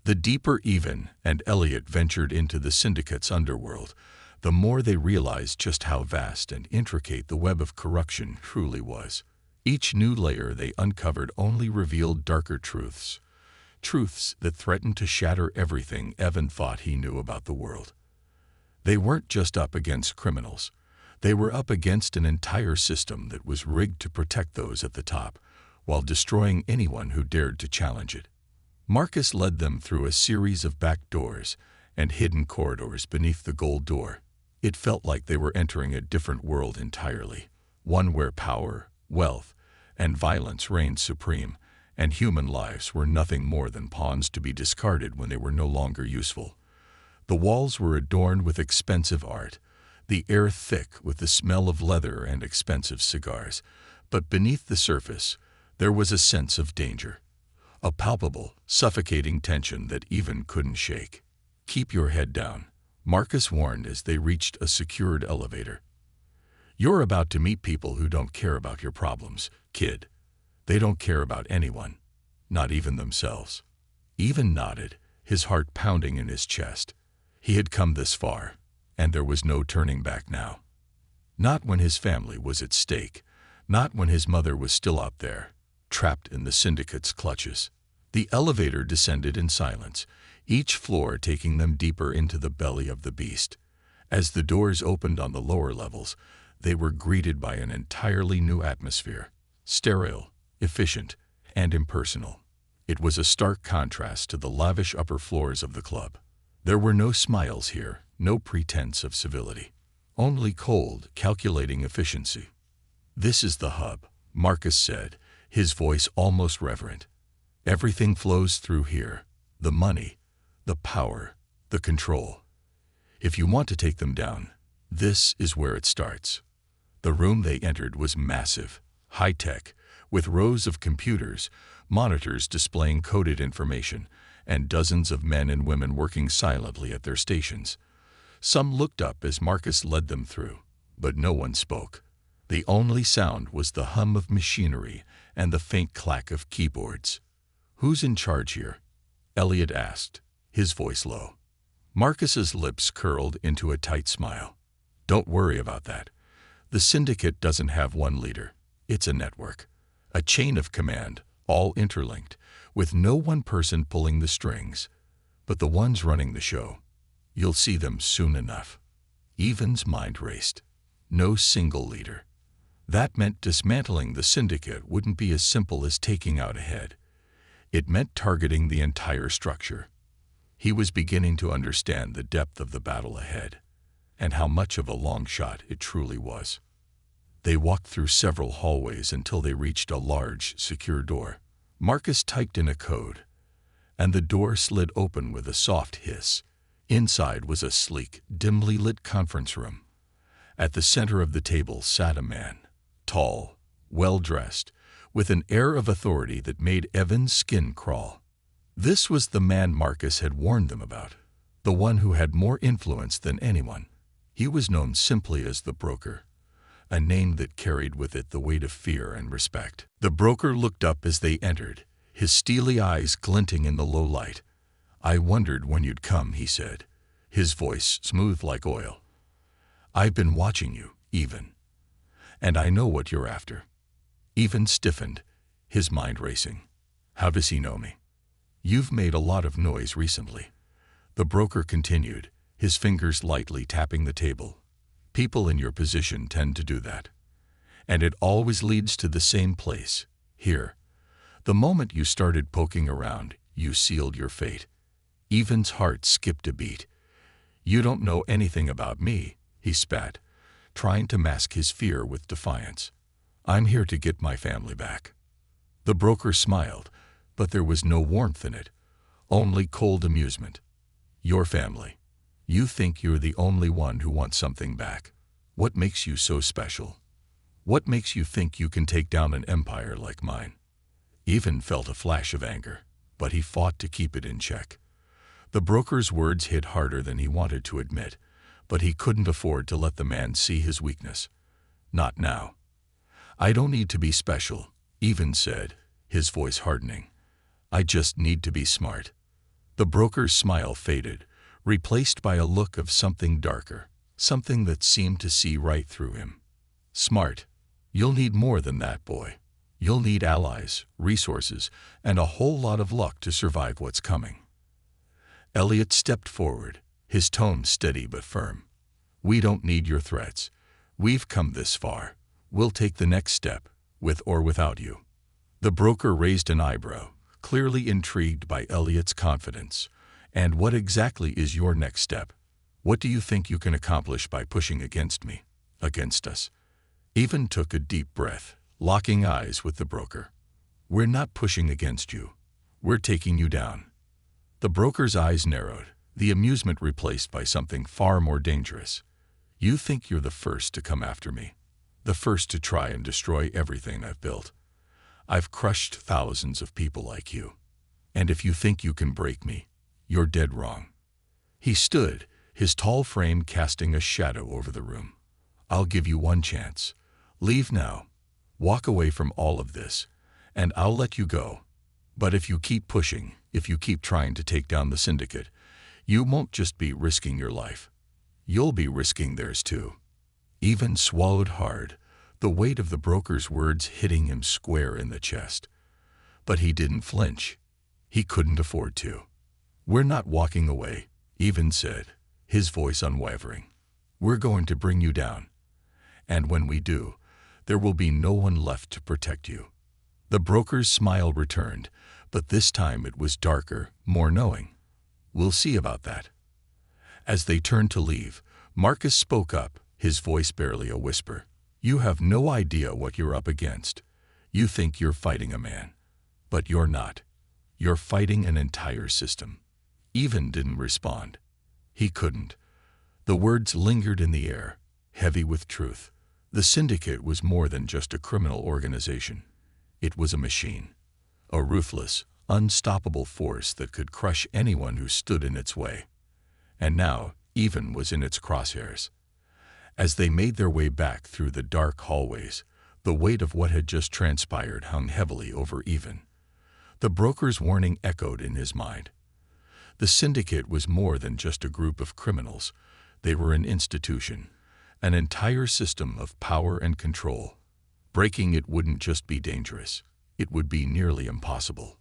The deeper Evan and Elliot ventured into the syndicate's underworld, the more they realized just how vast and intricate the web of corruption truly was. Each new layer they uncovered only revealed darker truths, truths that threatened to shatter everything Evan thought he knew about the world. They weren't just up against criminals. They were up against an entire system that was rigged to protect those at the top, while destroying anyone who dared to challenge it. Marcus led them through a series of back doors and hidden corridors beneath the gold door. It felt like they were entering a different world entirely, one where power, wealth, and violence reigned supreme, and human lives were nothing more than pawns to be discarded when they were no longer useful. The walls were adorned with expensive art, the air thick with the smell of leather and expensive cigars, but beneath the surface there was a sense of danger, a palpable, suffocating tension that Evan couldn't shake. "Keep your head down," Marcus warned as they reached a secured elevator. "You're about to meet people who don't care about your problems, kid. They don't care about anyone, not even themselves." Even nodded, his heart pounding in his chest. He had come this far, and there was no turning back now. Not when his family was at stake, not when his mother was still out there, trapped in the syndicate's clutches. The elevator descended in silence, each floor taking them deeper into the belly of the beast. As the doors opened on the lower levels, they were greeted by an entirely new atmosphere, sterile, efficient, and impersonal. It was a stark contrast to the lavish upper floors of the club. There were no smiles here, no pretense of civility. Only cold, calculating efficiency. "This is the hub," Marcus said, his voice almost reverent. "Everything flows through here. The money, the power, the control. If you want to take them down, this is where it starts." The room they entered was massive, high-tech, with rows of computers, monitors displaying coded information, and dozens of men and women working silently at their stations. Some looked up as Marcus led them through, but no one spoke. The only sound was the hum of machinery and the faint clack of keyboards. "Who's in charge here?" Elliot asked, his voice low. Marcus's lips curled into a tight smile. "Don't worry about that. The syndicate doesn't have one leader. It's a network, a chain of command, all interlinked, with no one person pulling the strings. But the ones running the show, you'll see them soon enough." Evan's mind raced. No single leader. That meant dismantling the syndicate wouldn't be as simple as taking out a head. It meant targeting the entire structure. He was beginning to understand the depth of the battle ahead, and how much of a long shot it truly was. They walked through several hallways until they reached a large, secure door. Marcus typed in a code, and the door slid open with a soft hiss. Inside was a sleek, dimly lit conference room. At the center of the table sat a man, tall, well-dressed, with an air of authority that made Evan's skin crawl. This was the man Marcus had warned them about, the one who had more influence than anyone. He was known simply as the Broker, a name that carried with it the weight of fear and respect. The Broker looked up as they entered, his steely eyes glinting in the low light. "I wondered when you'd come," he said, his voice smooth like oil. "I've been watching you, Evan, and I know what you're after." Evan stiffened, his mind racing. "How does he know me?" "You've made a lot of noise recently," the Broker continued, his fingers lightly tapping the table. "People in your position tend to do that. And it always leads to the same place, here. The moment you started poking around, you sealed your fate." Evan's heart skipped a beat. "You don't know anything about me," he spat, trying to mask his fear with defiance. "I'm here to get my family back." The Broker smiled, but there was no warmth in it, only cold amusement. "Your family. You think you're the only one who wants something back. What makes you so special? What makes you think you can take down an empire like mine?" Evan felt a flash of anger, but he fought to keep it in check. The Broker's words hit harder than he wanted to admit, but he couldn't afford to let the man see his weakness. "Not now." "I don't need to be special," Evan said, his voice hardening. "I just need to be smart." The Broker's smile faded, replaced by a look of something darker, something that seemed to see right through him. "Smart? You'll need more than that, boy. You'll need allies, resources, and a whole lot of luck to survive what's coming." Elliot stepped forward, his tone steady but firm. "We don't need your threats. We've come this far. We'll take the next step, with or without you." The Broker raised an eyebrow, clearly intrigued by Elliot's confidence. "And what exactly is your next step? What do you think you can accomplish by pushing against me, against us?" Evan took a deep breath, locking eyes with the Broker. "We're not pushing against you. We're taking you down." The Broker's eyes narrowed, the amusement replaced by something far more dangerous. "You think you're the first to come after me, the first to try and destroy everything I've built. I've crushed thousands of people like you. And if you think you can break me, you're dead wrong." He stood, his tall frame casting a shadow over the room. "I'll give you one chance. Leave now. Walk away from all of this, and I'll let you go. But if you keep pushing, if you keep trying to take down the syndicate, you won't just be risking your life. You'll be risking theirs too." Evans swallowed hard, the weight of the broker's words hitting him square in the chest. But he didn't flinch. He couldn't afford to. "We're not walking away," Evans said, his voice unwavering. "We're going to bring you down. And when we do, there will be no one left to protect you." The broker's smile returned, but this time it was darker, more knowing. "We'll see about that." As they turned to leave, Marcus spoke up, his voice barely a whisper. "You have no idea what you're up against. You think you're fighting a man. But you're not. You're fighting an entire system." Even didn't respond. He couldn't. The words lingered in the air, heavy with truth. The syndicate was more than just a criminal organization. It was a machine. A ruthless, unstoppable force that could crush anyone who stood in its way. And now, Even was in its crosshairs. As they made their way back through the dark hallways, the weight of what had just transpired hung heavily over Even. The broker's warning echoed in his mind. The syndicate was more than just a group of criminals. They were an institution, an entire system of power and control. Breaking it wouldn't just be dangerous, it would be nearly impossible.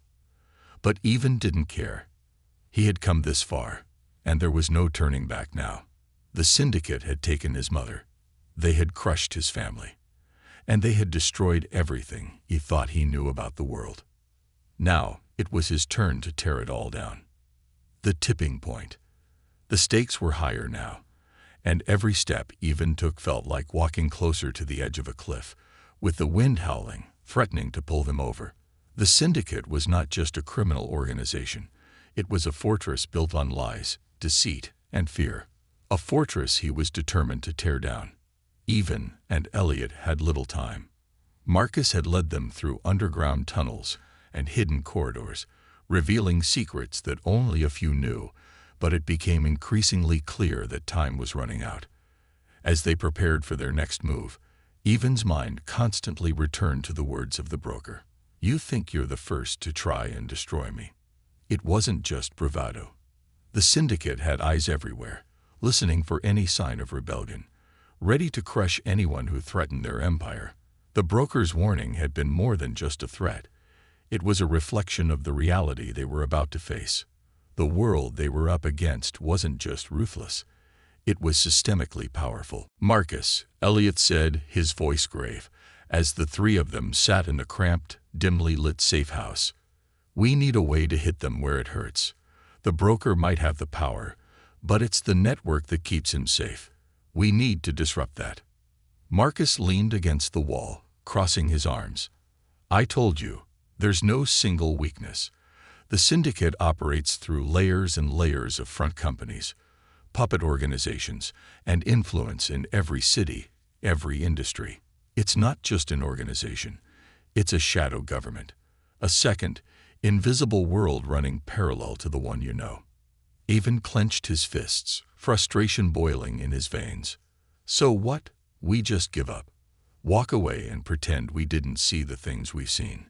But Even didn't care. He had come this far, and there was no turning back now. The syndicate had taken his mother. They had crushed his family. And they had destroyed everything he thought he knew about the world. Now, it was his turn to tear it all down. The tipping point. The stakes were higher now, and every step Even took felt like walking closer to the edge of a cliff, with the wind howling, threatening to pull them over. The syndicate was not just a criminal organization. It was a fortress built on lies, deceit, and fear. A fortress he was determined to tear down. Even and Elliot had little time. Marcus had led them through underground tunnels and hidden corridors, revealing secrets that only a few knew, but it became increasingly clear that time was running out. As they prepared for their next move, Even's mind constantly returned to the words of the broker. "You think you're the first to try and destroy me." It wasn't just bravado. The syndicate had eyes everywhere, listening for any sign of rebellion, ready to crush anyone who threatened their empire. The broker's warning had been more than just a threat. It was a reflection of the reality they were about to face. The world they were up against wasn't just ruthless. It was systemically powerful. "Marcus," Elliot said, his voice grave, as the three of them sat in a cramped, dimly lit safe house. "We need a way to hit them where it hurts. The broker might have the power, but it's the network that keeps him safe. We need to disrupt that." Marcus leaned against the wall, crossing his arms. "I told you, there's no single weakness. The syndicate operates through layers and layers of front companies, puppet organizations, and influence in every city, every industry. It's not just an organization. It's a shadow government, a second, invisible world running parallel to the one you know." Even clenched his fists, frustration boiling in his veins. "So what? We just give up. Walk away and pretend we didn't see the things we've seen.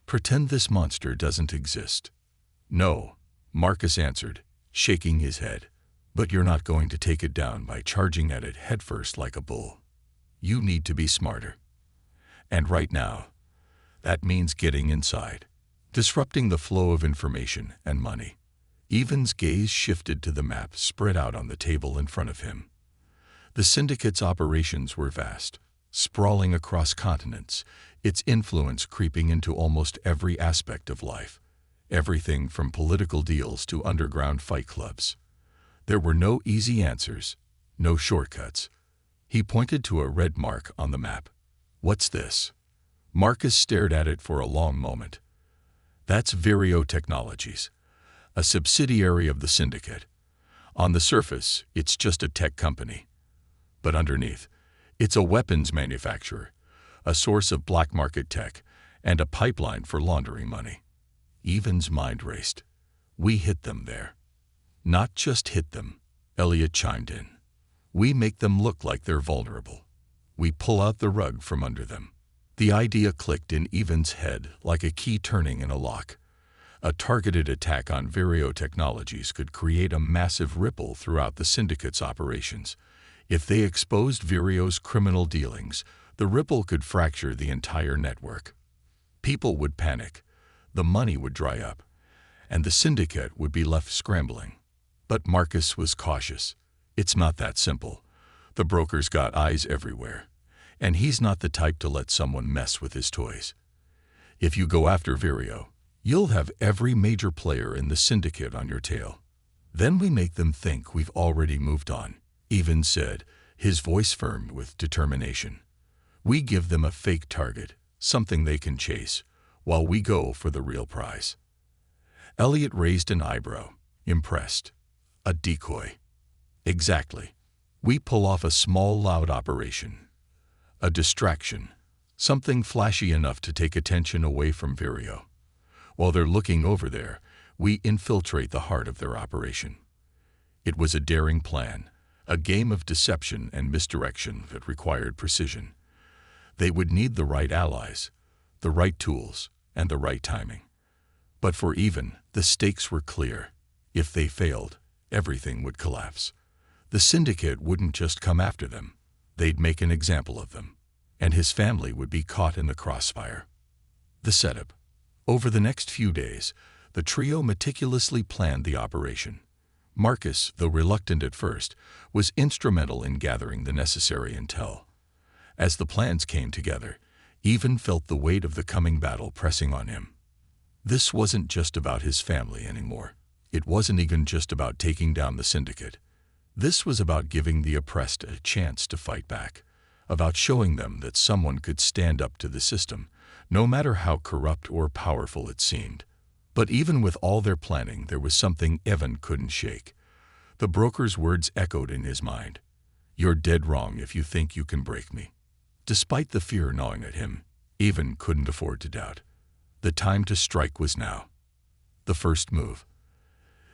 Pretend this monster doesn't exist." "No," Marcus answered, shaking his head. "But you're not going to take it down by charging at it headfirst like a bull. You need to be smarter. And right now, that means getting inside, disrupting the flow of information and money." Even's gaze shifted to the map spread out on the table in front of him. The syndicate's operations were vast, sprawling across continents, its influence creeping into almost every aspect of life, everything from political deals to underground fight clubs. There were no easy answers, no shortcuts. He pointed to a red mark on the map. "What's this?" Marcus stared at it for a long moment. "That's Vireo Technologies, a subsidiary of the syndicate. On the surface, it's just a tech company. But underneath, it's a weapons manufacturer, a source of black market tech, and a pipeline for laundering money." Even's mind raced. "We hit them there." "Not just hit them," Elliot chimed in. "We make them look like they're vulnerable. We pull out the rug from under them." The idea clicked in Even's head like a key turning in a lock. A targeted attack on Vireo Technologies could create a massive ripple throughout the syndicate's operations. If they exposed Vireo's criminal dealings, the ripple could fracture the entire network. People would panic, the money would dry up, and the syndicate would be left scrambling. But Marcus was cautious. It's not that simple. The broker's got eyes everywhere, and he's not the type to let someone mess with his toys. If you go after Vireo, you'll have every major player in the syndicate on your tail. Then we make them think we've already moved on, Evans said, his voice firm with determination. We give them a fake target, something they can chase, while we go for the real prize. Elliot raised an eyebrow, impressed. A decoy. Exactly. We pull off a small, loud operation. A distraction. Something flashy enough to take attention away from Vireo. While they're looking over there, we infiltrate the heart of their operation. It was a daring plan, a game of deception and misdirection that required precision. They would need the right allies, the right tools, and the right timing. But for Even, the stakes were clear. If they failed, everything would collapse. The syndicate wouldn't just come after them. They'd make an example of them, and his family would be caught in the crossfire. The setup. Over the next few days, the trio meticulously planned the operation. Marcus, though reluctant at first, was instrumental in gathering the necessary intel. As the plans came together, Even felt the weight of the coming battle pressing on him. This wasn't just about his family anymore. It wasn't even just about taking down the syndicate. This was about giving the oppressed a chance to fight back, about showing them that someone could stand up to the system, no matter how corrupt or powerful it seemed. But even with all their planning, there was something Evan couldn't shake. The broker's words echoed in his mind. You're dead wrong if you think you can break me. Despite the fear gnawing at him, Evan couldn't afford to doubt. The time to strike was now. The first move.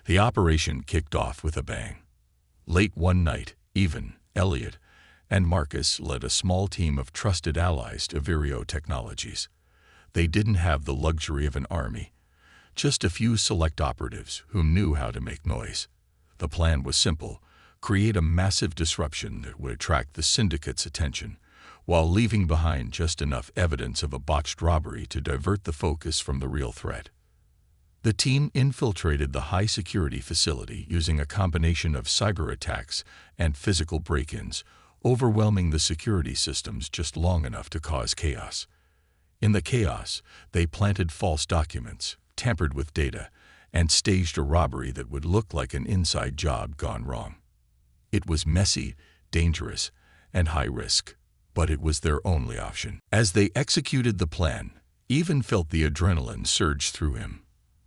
The operation kicked off with a bang. Late one night, Even, Elliot, and Marcus led a small team of trusted allies to Vireo Technologies. They didn't have the luxury of an army, just a few select operatives who knew how to make noise. The plan was simple: create a massive disruption that would attract the syndicate's attention, while leaving behind just enough evidence of a botched robbery to divert the focus from the real threat. The team infiltrated the high-security facility using a combination of cyber attacks and physical break-ins, overwhelming the security systems just long enough to cause chaos. In the chaos, they planted false documents, tampered with data, and staged a robbery that would look like an inside job gone wrong. It was messy, dangerous, and high risk, but it was their only option. As they executed the plan, Even felt the adrenaline surge through him.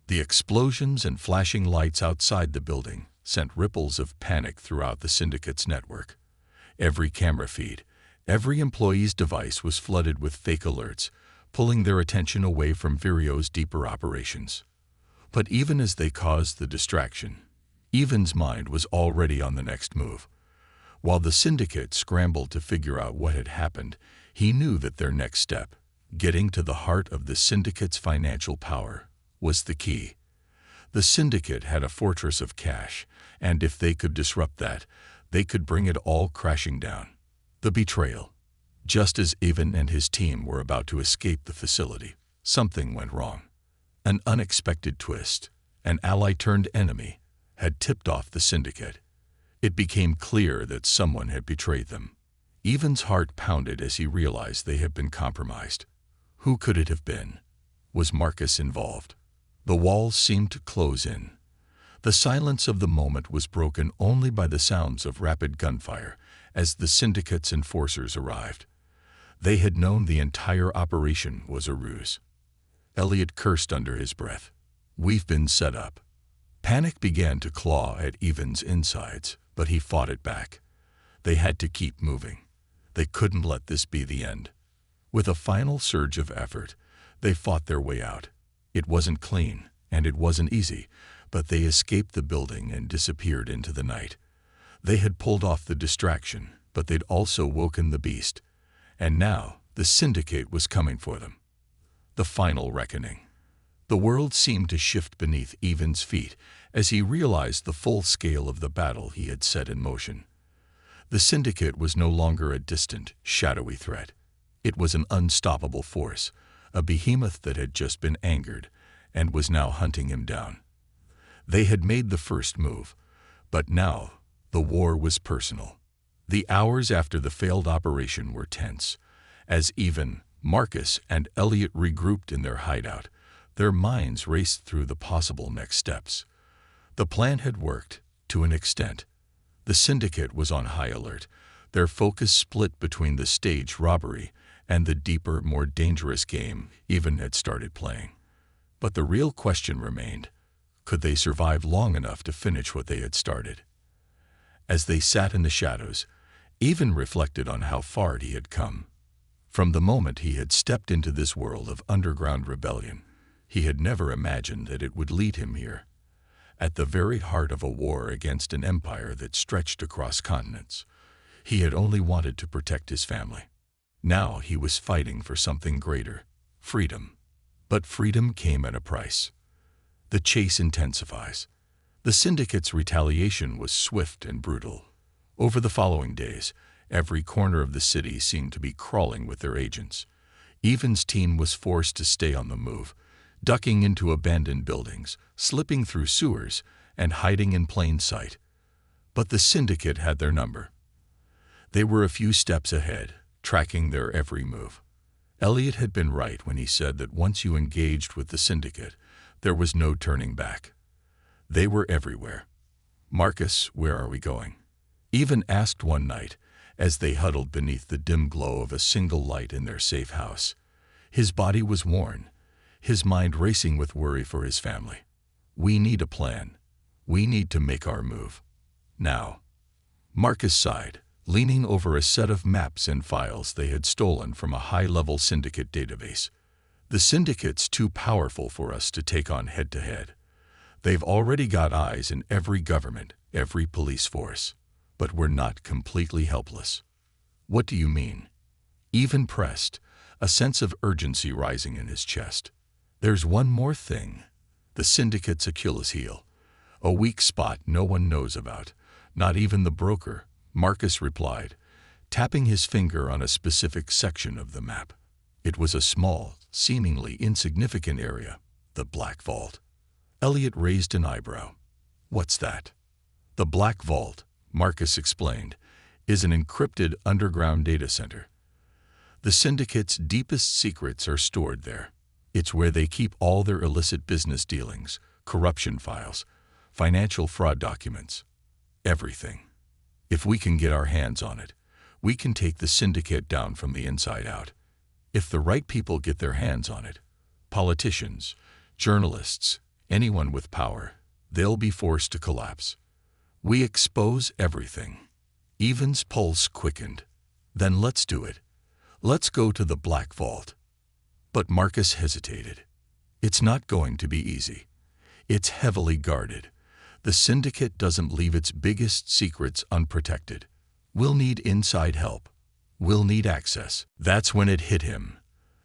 The explosions and flashing lights outside the building sent ripples of panic throughout the syndicate's network. Every camera feed, every employee's device was flooded with fake alerts, pulling their attention away from Vireo's deeper operations. But even as they caused the distraction, Evan's mind was already on the next move. While the syndicate scrambled to figure out what had happened, he knew that their next step, getting to the heart of the syndicate's financial power, was the key. The syndicate had a fortress of cash, and if they could disrupt that, they could bring it all crashing down. The betrayal. Just as Evan and his team were about to escape the facility, something went wrong. An unexpected twist, an ally turned enemy, had tipped off the syndicate. It became clear that someone had betrayed them. Evan's heart pounded as he realized they had been compromised. Who could it have been? Was Marcus involved? The walls seemed to close in. The silence of the moment was broken only by the sounds of rapid gunfire as the syndicate's enforcers arrived. They had known the entire operation was a ruse. Elliot cursed under his breath. We've been set up. Panic began to claw at Evan's insides, but he fought it back. They had to keep moving. They couldn't let this be the end. With a final surge of effort, they fought their way out. It wasn't clean, and it wasn't easy, but they escaped the building and disappeared into the night. They had pulled off the distraction, but they'd also woken the beast. And now, the syndicate was coming for them. The final reckoning. The world seemed to shift beneath Evan's feet as he realized the full scale of the battle he had set in motion. The syndicate was no longer a distant, shadowy threat. It was an unstoppable force, a behemoth that had just been angered and was now hunting him down. They had made the first move, but now the war was personal. The hours after the failed operation were tense. As Evan, Marcus, and Elliot regrouped in their hideout, their minds raced through the possible next steps. The plan had worked, to an extent. The syndicate was on high alert, their focus split between the staged robbery and the deeper, more dangerous game Evan had started playing. But the real question remained: could they survive long enough to finish what they had started? As they sat in the shadows, Evan reflected on how far he had come. From the moment he had stepped into this world of underground rebellion, he had never imagined that it would lead him here, at the very heart of a war against an empire that stretched across continents. He had only wanted to protect his family. Now he was fighting for something greater: freedom. But freedom came at a price. The chase intensifies. The syndicate's retaliation was swift and brutal. Over the following days, every corner of the city seemed to be crawling with their agents. Evan's team was forced to stay on the move, ducking into abandoned buildings, slipping through sewers, and hiding in plain sight. But the syndicate had their number. They were a few steps ahead, tracking their every move. Elliot had been right when he said that once you engaged with the syndicate, there was no turning back. They were everywhere. "Marcus, where are we going?" Evan asked one night, as they huddled beneath the dim glow of a single light in their safe house. His body was worn, his mind racing with worry for his family. "We need a plan. We need to make our move. Now." Marcus sighed, leaning over a set of maps and files they had stolen from a high-level syndicate database. "The syndicate's too powerful for us to take on head-to-head. They've already got eyes in every government, every police force. But we're not completely helpless." "What do you mean?" Evan pressed, a sense of urgency rising in his chest. "There's one more thing. The syndicate's Achilles heel. A weak spot no one knows about, not even the broker," Marcus replied, tapping his finger on a specific section of the map. It was a small, seemingly insignificant area, the Black Vault. Elliot raised an eyebrow. "What's that?" "The Black Vault," Marcus explained, "is an encrypted underground data center. The syndicate's deepest secrets are stored there. It's where they keep all their illicit business dealings, corruption files, financial fraud documents, everything. If we can get our hands on it, we can take the syndicate down from the inside out. If the right people get their hands on it, politicians, journalists, anyone with power, they'll be forced to collapse. We expose everything." Evan's pulse quickened. "Then let's do it. Let's go to the Black Vault." But Marcus hesitated. "It's not going to be easy. It's heavily guarded. The syndicate doesn't leave its biggest secrets unprotected. We'll need inside help. We'll need access." That's when it hit him.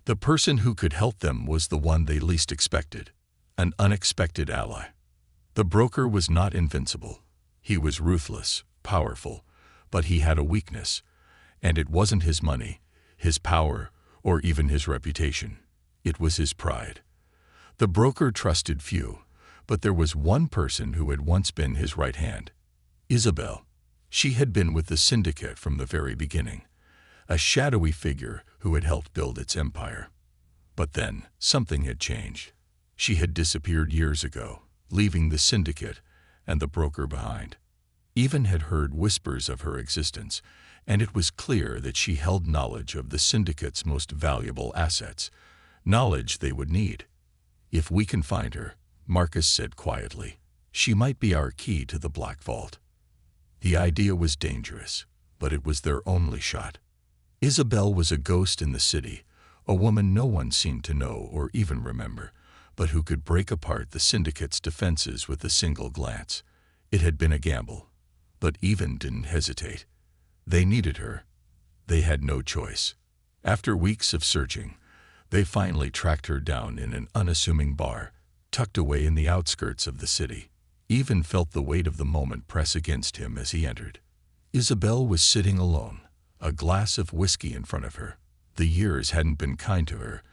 The person who could help them was the one they least expected, an unexpected ally. The broker was not invincible. He was ruthless, powerful, but he had a weakness, and it wasn't his money, his power, or even his reputation. It was his pride. The broker trusted few, but there was one person who had once been his right hand: Isabel. She had been with the syndicate from the very beginning, a shadowy figure who had helped build its empire. But then, something had changed. She had disappeared years ago, leaving the syndicate and the broker behind. Evan had heard whispers of her existence, and it was clear that she held knowledge of the syndicate's most valuable assets, knowledge they would need. "If we can find her," Marcus said quietly, "she might be our key to the Black Vault." The idea was dangerous, but it was their only shot. Isabel was a ghost in the city, a woman no one seemed to know or even remember, but who could break apart the syndicate's defenses with a single glance. It had been a gamble, but Evan didn't hesitate. They needed her. They had no choice. After weeks of searching, They finally tracked her down in an unassuming bar, tucked away in the outskirts of the city. Even felt the weight of the moment press against him as he entered. Isabel was sitting alone, a glass of whiskey in front of her. The years hadn't been kind to her,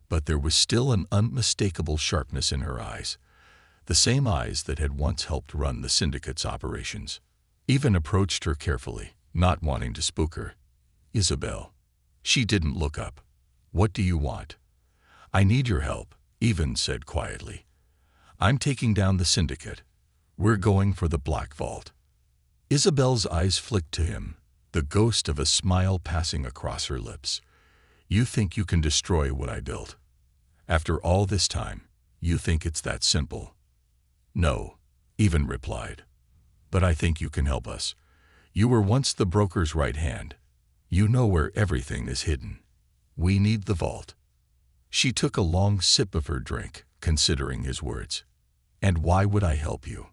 but there was still an unmistakable sharpness in her eyes, the same eyes that had once helped run the syndicate's operations. Even approached her carefully, not wanting to spook her. "Isabel." She didn't look up. "What do you want?" "I need your help," Even said quietly. "I'm taking down the syndicate. We're going for the Black Vault." Isabel's eyes flicked to him, the ghost of a smile passing across her lips. "You think you can destroy what I built? After all this time, you think it's that simple?" "No," Even replied. "But I think you can help us. You were once the broker's right hand. You know where everything is hidden. We need the vault." She took a long sip of her drink, considering his words. "And why would I help you?"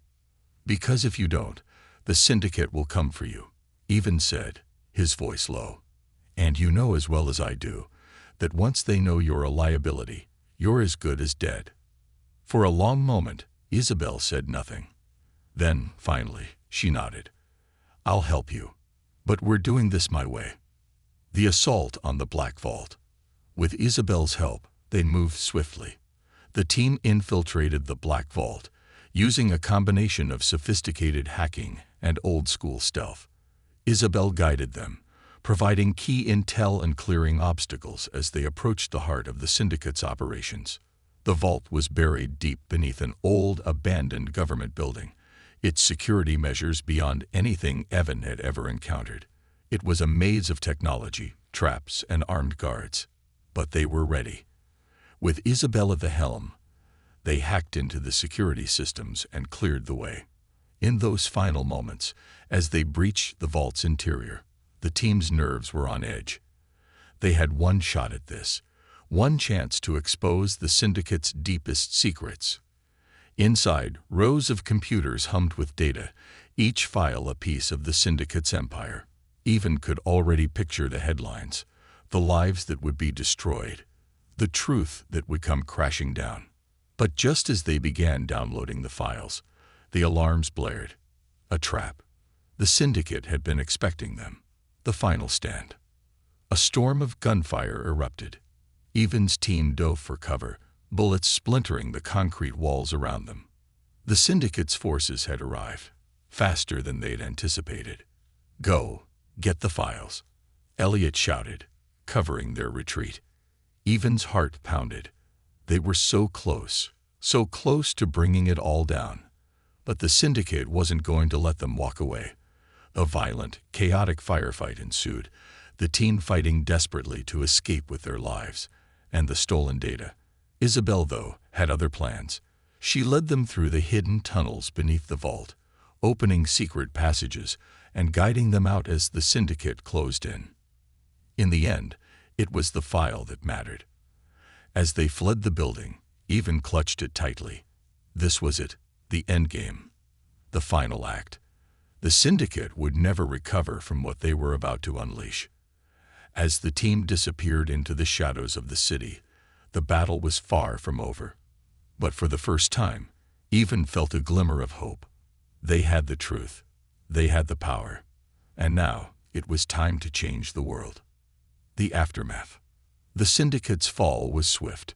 "Because if you don't, the syndicate will come for you," Even said, his voice low. "And you know as well as I do that once they know you're a liability, you're as good as dead." For a long moment, Isabel said nothing. Then, finally, she nodded. "I'll help you. But we're doing this my way." The assault on the Black Vault. With Isabel's help, they moved swiftly. The team infiltrated the Black Vault, using a combination of sophisticated hacking and old-school stealth. Isabel guided them, providing key intel and clearing obstacles as they approached the heart of the syndicate's operations. The vault was buried deep beneath an old, abandoned government building, its security measures beyond anything Evan had ever encountered. It was a maze of technology, traps, and armed guards. But they were ready. With Isabel at the helm, they hacked into the security systems and cleared the way. In those final moments, as they breached the vault's interior, the team's nerves were on edge. They had one shot at this, one chance to expose the syndicate's deepest secrets. Inside, rows of computers hummed with data, each file a piece of the syndicate's empire. Even could already picture the headlines, the lives that would be destroyed, the truth that would come crashing down. But just as they began downloading the files, the alarms blared. A trap. The syndicate had been expecting them. The final stand. A storm of gunfire erupted. Evan's team dove for cover, bullets splintering the concrete walls around them. The syndicate's forces had arrived, faster than they'd anticipated. "Go, get the files," Elliot shouted, covering their retreat. Evan's heart pounded. They were so close to bringing it all down. But the syndicate wasn't going to let them walk away. A violent, chaotic firefight ensued, the team fighting desperately to escape with their lives and the stolen data. Isabel, though, had other plans. She led them through the hidden tunnels beneath the vault, opening secret passages and guiding them out as the syndicate closed in. In the end, it was the file that mattered. As they fled the building, Even clutched it tightly. This was it, the endgame, the final act. The syndicate would never recover from what they were about to unleash. As the team disappeared into the shadows of the city, the battle was far from over. But for the first time, Even felt a glimmer of hope. They had the truth. They had the power. And now, it was time to change the world. The aftermath. The syndicate's fall was swift.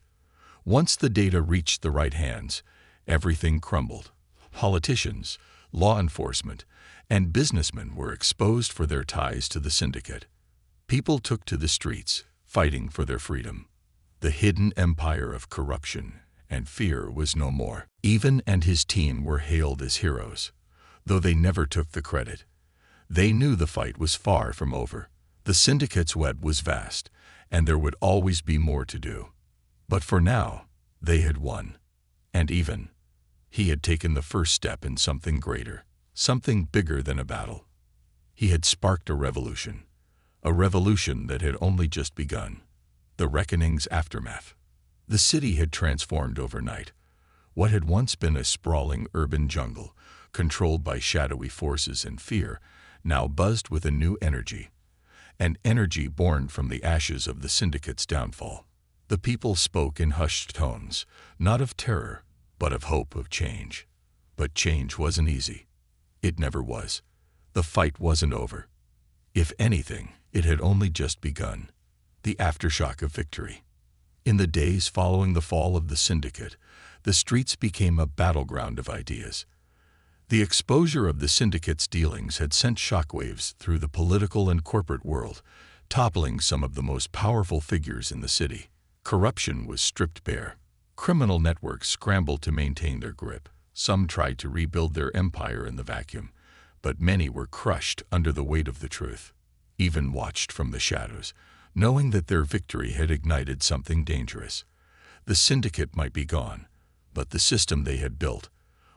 Once the data reached the right hands, everything crumbled. Politicians, law enforcement, and businessmen were exposed for their ties to the syndicate. People took to the streets, fighting for their freedom. The hidden empire of corruption and fear was no more. Even and his team were hailed as heroes, though they never took the credit. They knew the fight was far from over. The syndicate's web was vast, and there would always be more to do. But for now, they had won. And Even, he had taken the first step in something greater, something bigger than a battle. He had sparked a revolution that had only just begun. The reckoning's aftermath. The city had transformed overnight. What had once been a sprawling urban jungle, controlled by shadowy forces and fear, now buzzed with a new energy. An energy born from the ashes of the syndicate's downfall. The people spoke in hushed tones, not of terror, but of hope of change. But change wasn't easy. It never was. The fight wasn't over. If anything, it had only just begun. The aftershock of victory. In the days following the fall of the syndicate, the streets became a battleground of ideas. The exposure of the syndicate's dealings had sent shockwaves through the political and corporate world, toppling some of the most powerful figures in the city. Corruption was stripped bare. Criminal networks scrambled to maintain their grip. Some tried to rebuild their empire in the vacuum, but many were crushed under the weight of the truth. Even watched from the shadows, knowing that their victory had ignited something dangerous. The syndicate might be gone, but the system they had built,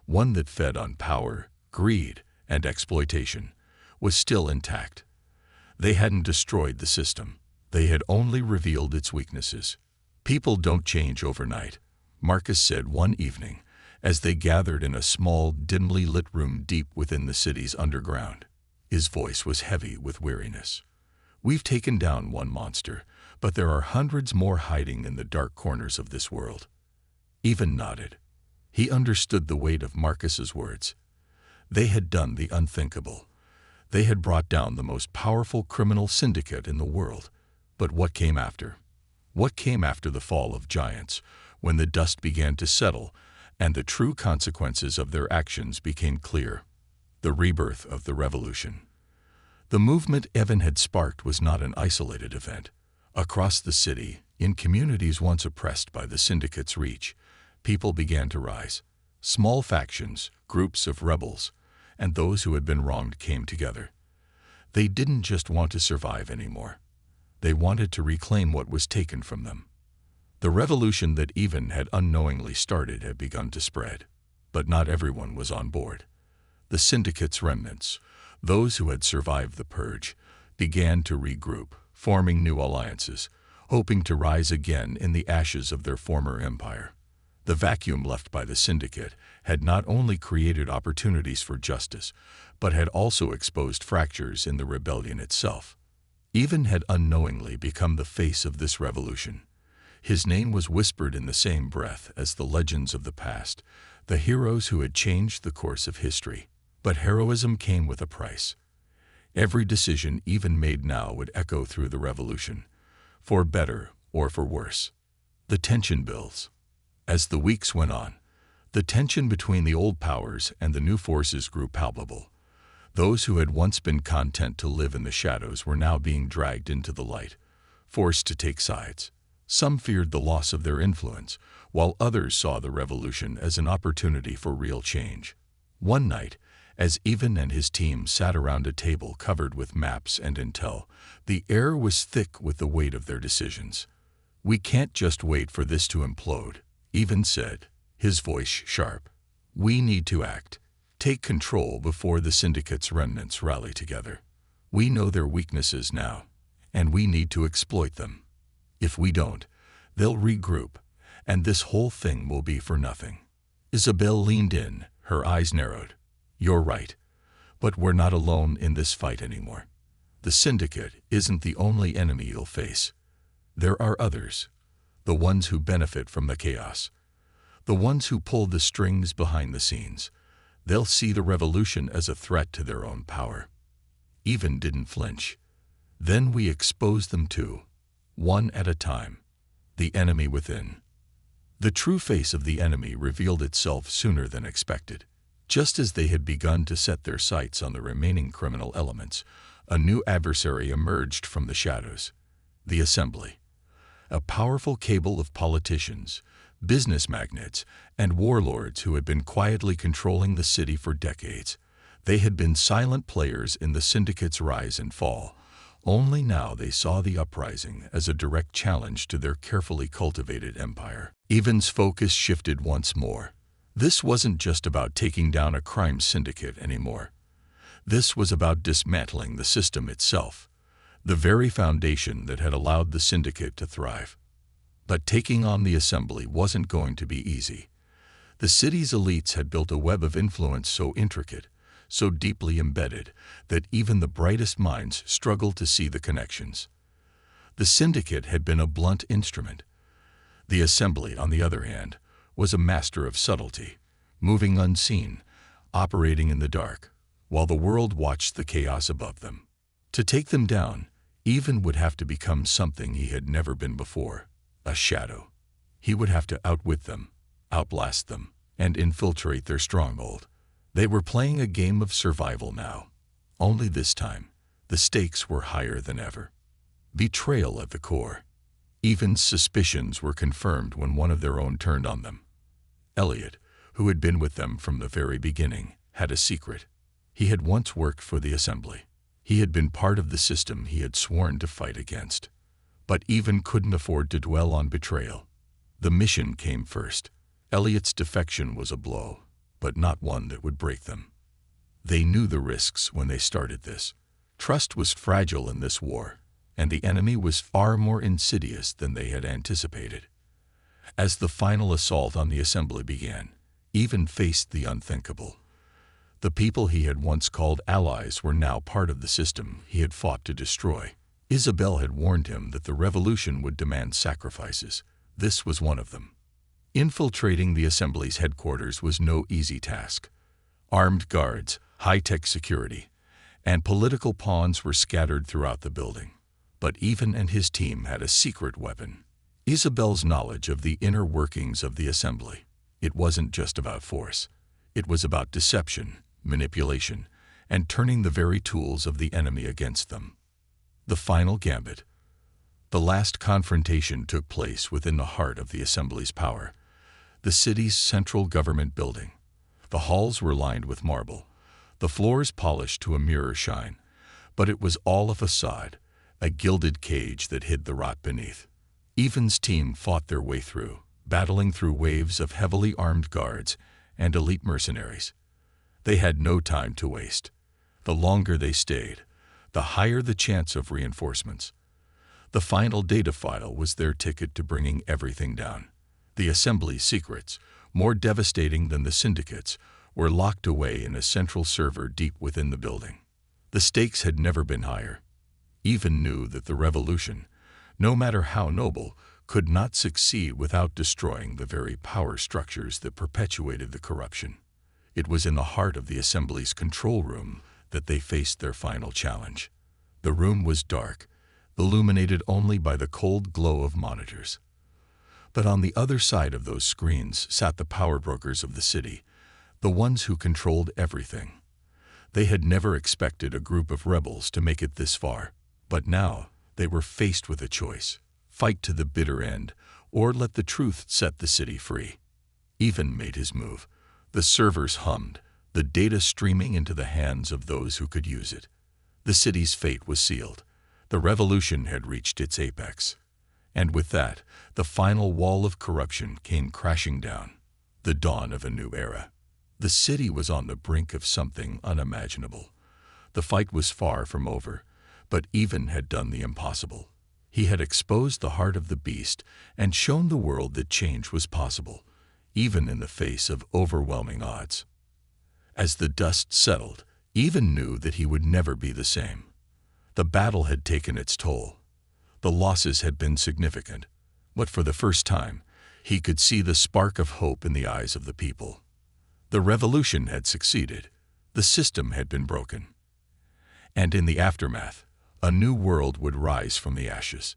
one that fed on power, greed, and exploitation, was still intact. They hadn't destroyed the system. They had only revealed its weaknesses. "People don't change overnight," Marcus said one evening, as they gathered in a small, dimly lit room deep within the city's underground. His voice was heavy with weariness. "We've taken down one monster, but there are hundreds more hiding in the dark corners of this world." Even nodded. He understood the weight of Marcus's words. They had done the unthinkable. They had brought down the most powerful criminal syndicate in the world. But what came after? What came after the fall of giants, when the dust began to settle and the true consequences of their actions became clear? The rebirth of the revolution. The movement Evan had sparked was not an isolated event. Across the city, in communities once oppressed by the syndicate's reach, people began to rise. Small factions, groups of rebels, and those who had been wronged came together. They didn't just want to survive anymore. They wanted to reclaim what was taken from them. The revolution that Evan had unknowingly started had begun to spread, but not everyone was on board. The syndicate's remnants, those who had survived the purge, began to regroup, forming new alliances, hoping to rise again in the ashes of their former empire. The vacuum left by the syndicate had not only created opportunities for justice, but had also exposed fractures in the rebellion itself. Evan had unknowingly become the face of this revolution. His name was whispered in the same breath as the legends of the past, the heroes who had changed the course of history. But heroism came with a price. Every decision Evan made now would echo through the revolution, for better or for worse. The tension builds. As the weeks went on, the tension between the old powers and the new forces grew palpable. Those who had once been content to live in the shadows were now being dragged into the light, forced to take sides. Some feared the loss of their influence, while others saw the revolution as an opportunity for real change. One night, as Evan and his team sat around a table covered with maps and intel, the air was thick with the weight of their decisions. "We can't just wait for this to implode," Evan said, his voice sharp. "We need to act. Take control before the syndicate's remnants rally together. We know their weaknesses now, and we need to exploit them. If we don't, they'll regroup, and this whole thing will be for nothing." Isabel leaned in, her eyes narrowed. "You're right, but we're not alone in this fight anymore. The syndicate isn't the only enemy you'll face. There are others, the ones who benefit from the chaos, the ones who pull the strings behind the scenes. They'll see the revolution as a threat to their own power." Evan didn't flinch. "Then we expose them too, one at a time. The enemy within." The true face of the enemy revealed itself sooner than expected. Just as they had begun to set their sights on the remaining criminal elements, a new adversary emerged from the shadows: the Assembly. A powerful cabal of politicians, business magnates, and warlords who had been quietly controlling the city for decades. They had been silent players in the syndicate's rise and fall. Only now they saw the uprising as a direct challenge to their carefully cultivated empire. Evan's focus shifted once more. This wasn't just about taking down a crime syndicate anymore. This was about dismantling the system itself, the very foundation that had allowed the syndicate to thrive. But taking on the Assembly wasn't going to be easy. The city's elites had built a web of influence so intricate, so deeply embedded, that even the brightest minds struggled to see the connections. The syndicate had been a blunt instrument. The assembly, on the other hand, was a master of subtlety, moving unseen, operating in the dark, while the world watched the chaos above them. To take them down, Even would have to become something he had never been before, a shadow. He would have to outwit them, outlast them, and infiltrate their stronghold. They were playing a game of survival now. Only this time, the stakes were higher than ever. Betrayal at the core. Even's suspicions were confirmed when one of their own turned on them. Elliot, who had been with them from the very beginning, had a secret. He had once worked for the Assembly. He had been part of the system he had sworn to fight against. But Even couldn't afford to dwell on betrayal. The mission came first. Elliot's defection was a blow, but not one that would break them. They knew the risks when they started this. Trust was fragile in this war, and the enemy was far more insidious than they had anticipated. As the final assault on the Assembly began, Even faced the unthinkable. The people he had once called allies were now part of the system he had fought to destroy. Isabel had warned him that the revolution would demand sacrifices. This was one of them. Infiltrating the Assembly's headquarters was no easy task. Armed guards, high-tech security, and political pawns were scattered throughout the building. But Even and his team had a secret weapon. Isabel's knowledge of the inner workings of the Assembly. It wasn't just about force. It was about deception, manipulation, and turning the very tools of the enemy against them. The final gambit. The last confrontation took place within the heart of the Assembly's power, the city's central government building. The halls were lined with marble, the floors polished to a mirror shine, but it was all a facade, a gilded cage that hid the rot beneath. Even's team fought their way through, battling through waves of heavily armed guards and elite mercenaries. They had no time to waste. The longer they stayed, the higher the chance of reinforcements. The final data file was their ticket to bringing everything down. The Assembly's secrets, more devastating than the syndicates, were locked away in a central server deep within the building. The stakes had never been higher. Even knew that the revolution, no matter how noble, could not succeed without destroying the very power structures that perpetuated the corruption. It was in the heart of the Assembly's control room that they faced their final challenge. The room was dark, illuminated only by the cold glow of monitors. But on the other side of those screens sat the power brokers of the city, the ones who controlled everything. They had never expected a group of rebels to make it this far, but now they were faced with a choice: fight to the bitter end, or let the truth set the city free. Even made his move. The servers hummed, the data streaming into the hands of those who could use it. The city's fate was sealed. The revolution had reached its apex. And with that, the final wall of corruption came crashing down. The dawn of a new era. The city was on the brink of something unimaginable. The fight was far from over, but Even had done the impossible. He had exposed the heart of the beast and shown the world that change was possible, even in the face of overwhelming odds. As the dust settled, Even knew that he would never be the same. The battle had taken its toll. The losses had been significant, but for the first time, he could see the spark of hope in the eyes of the people. The revolution had succeeded. The system had been broken. And in the aftermath, a new world would rise from the ashes.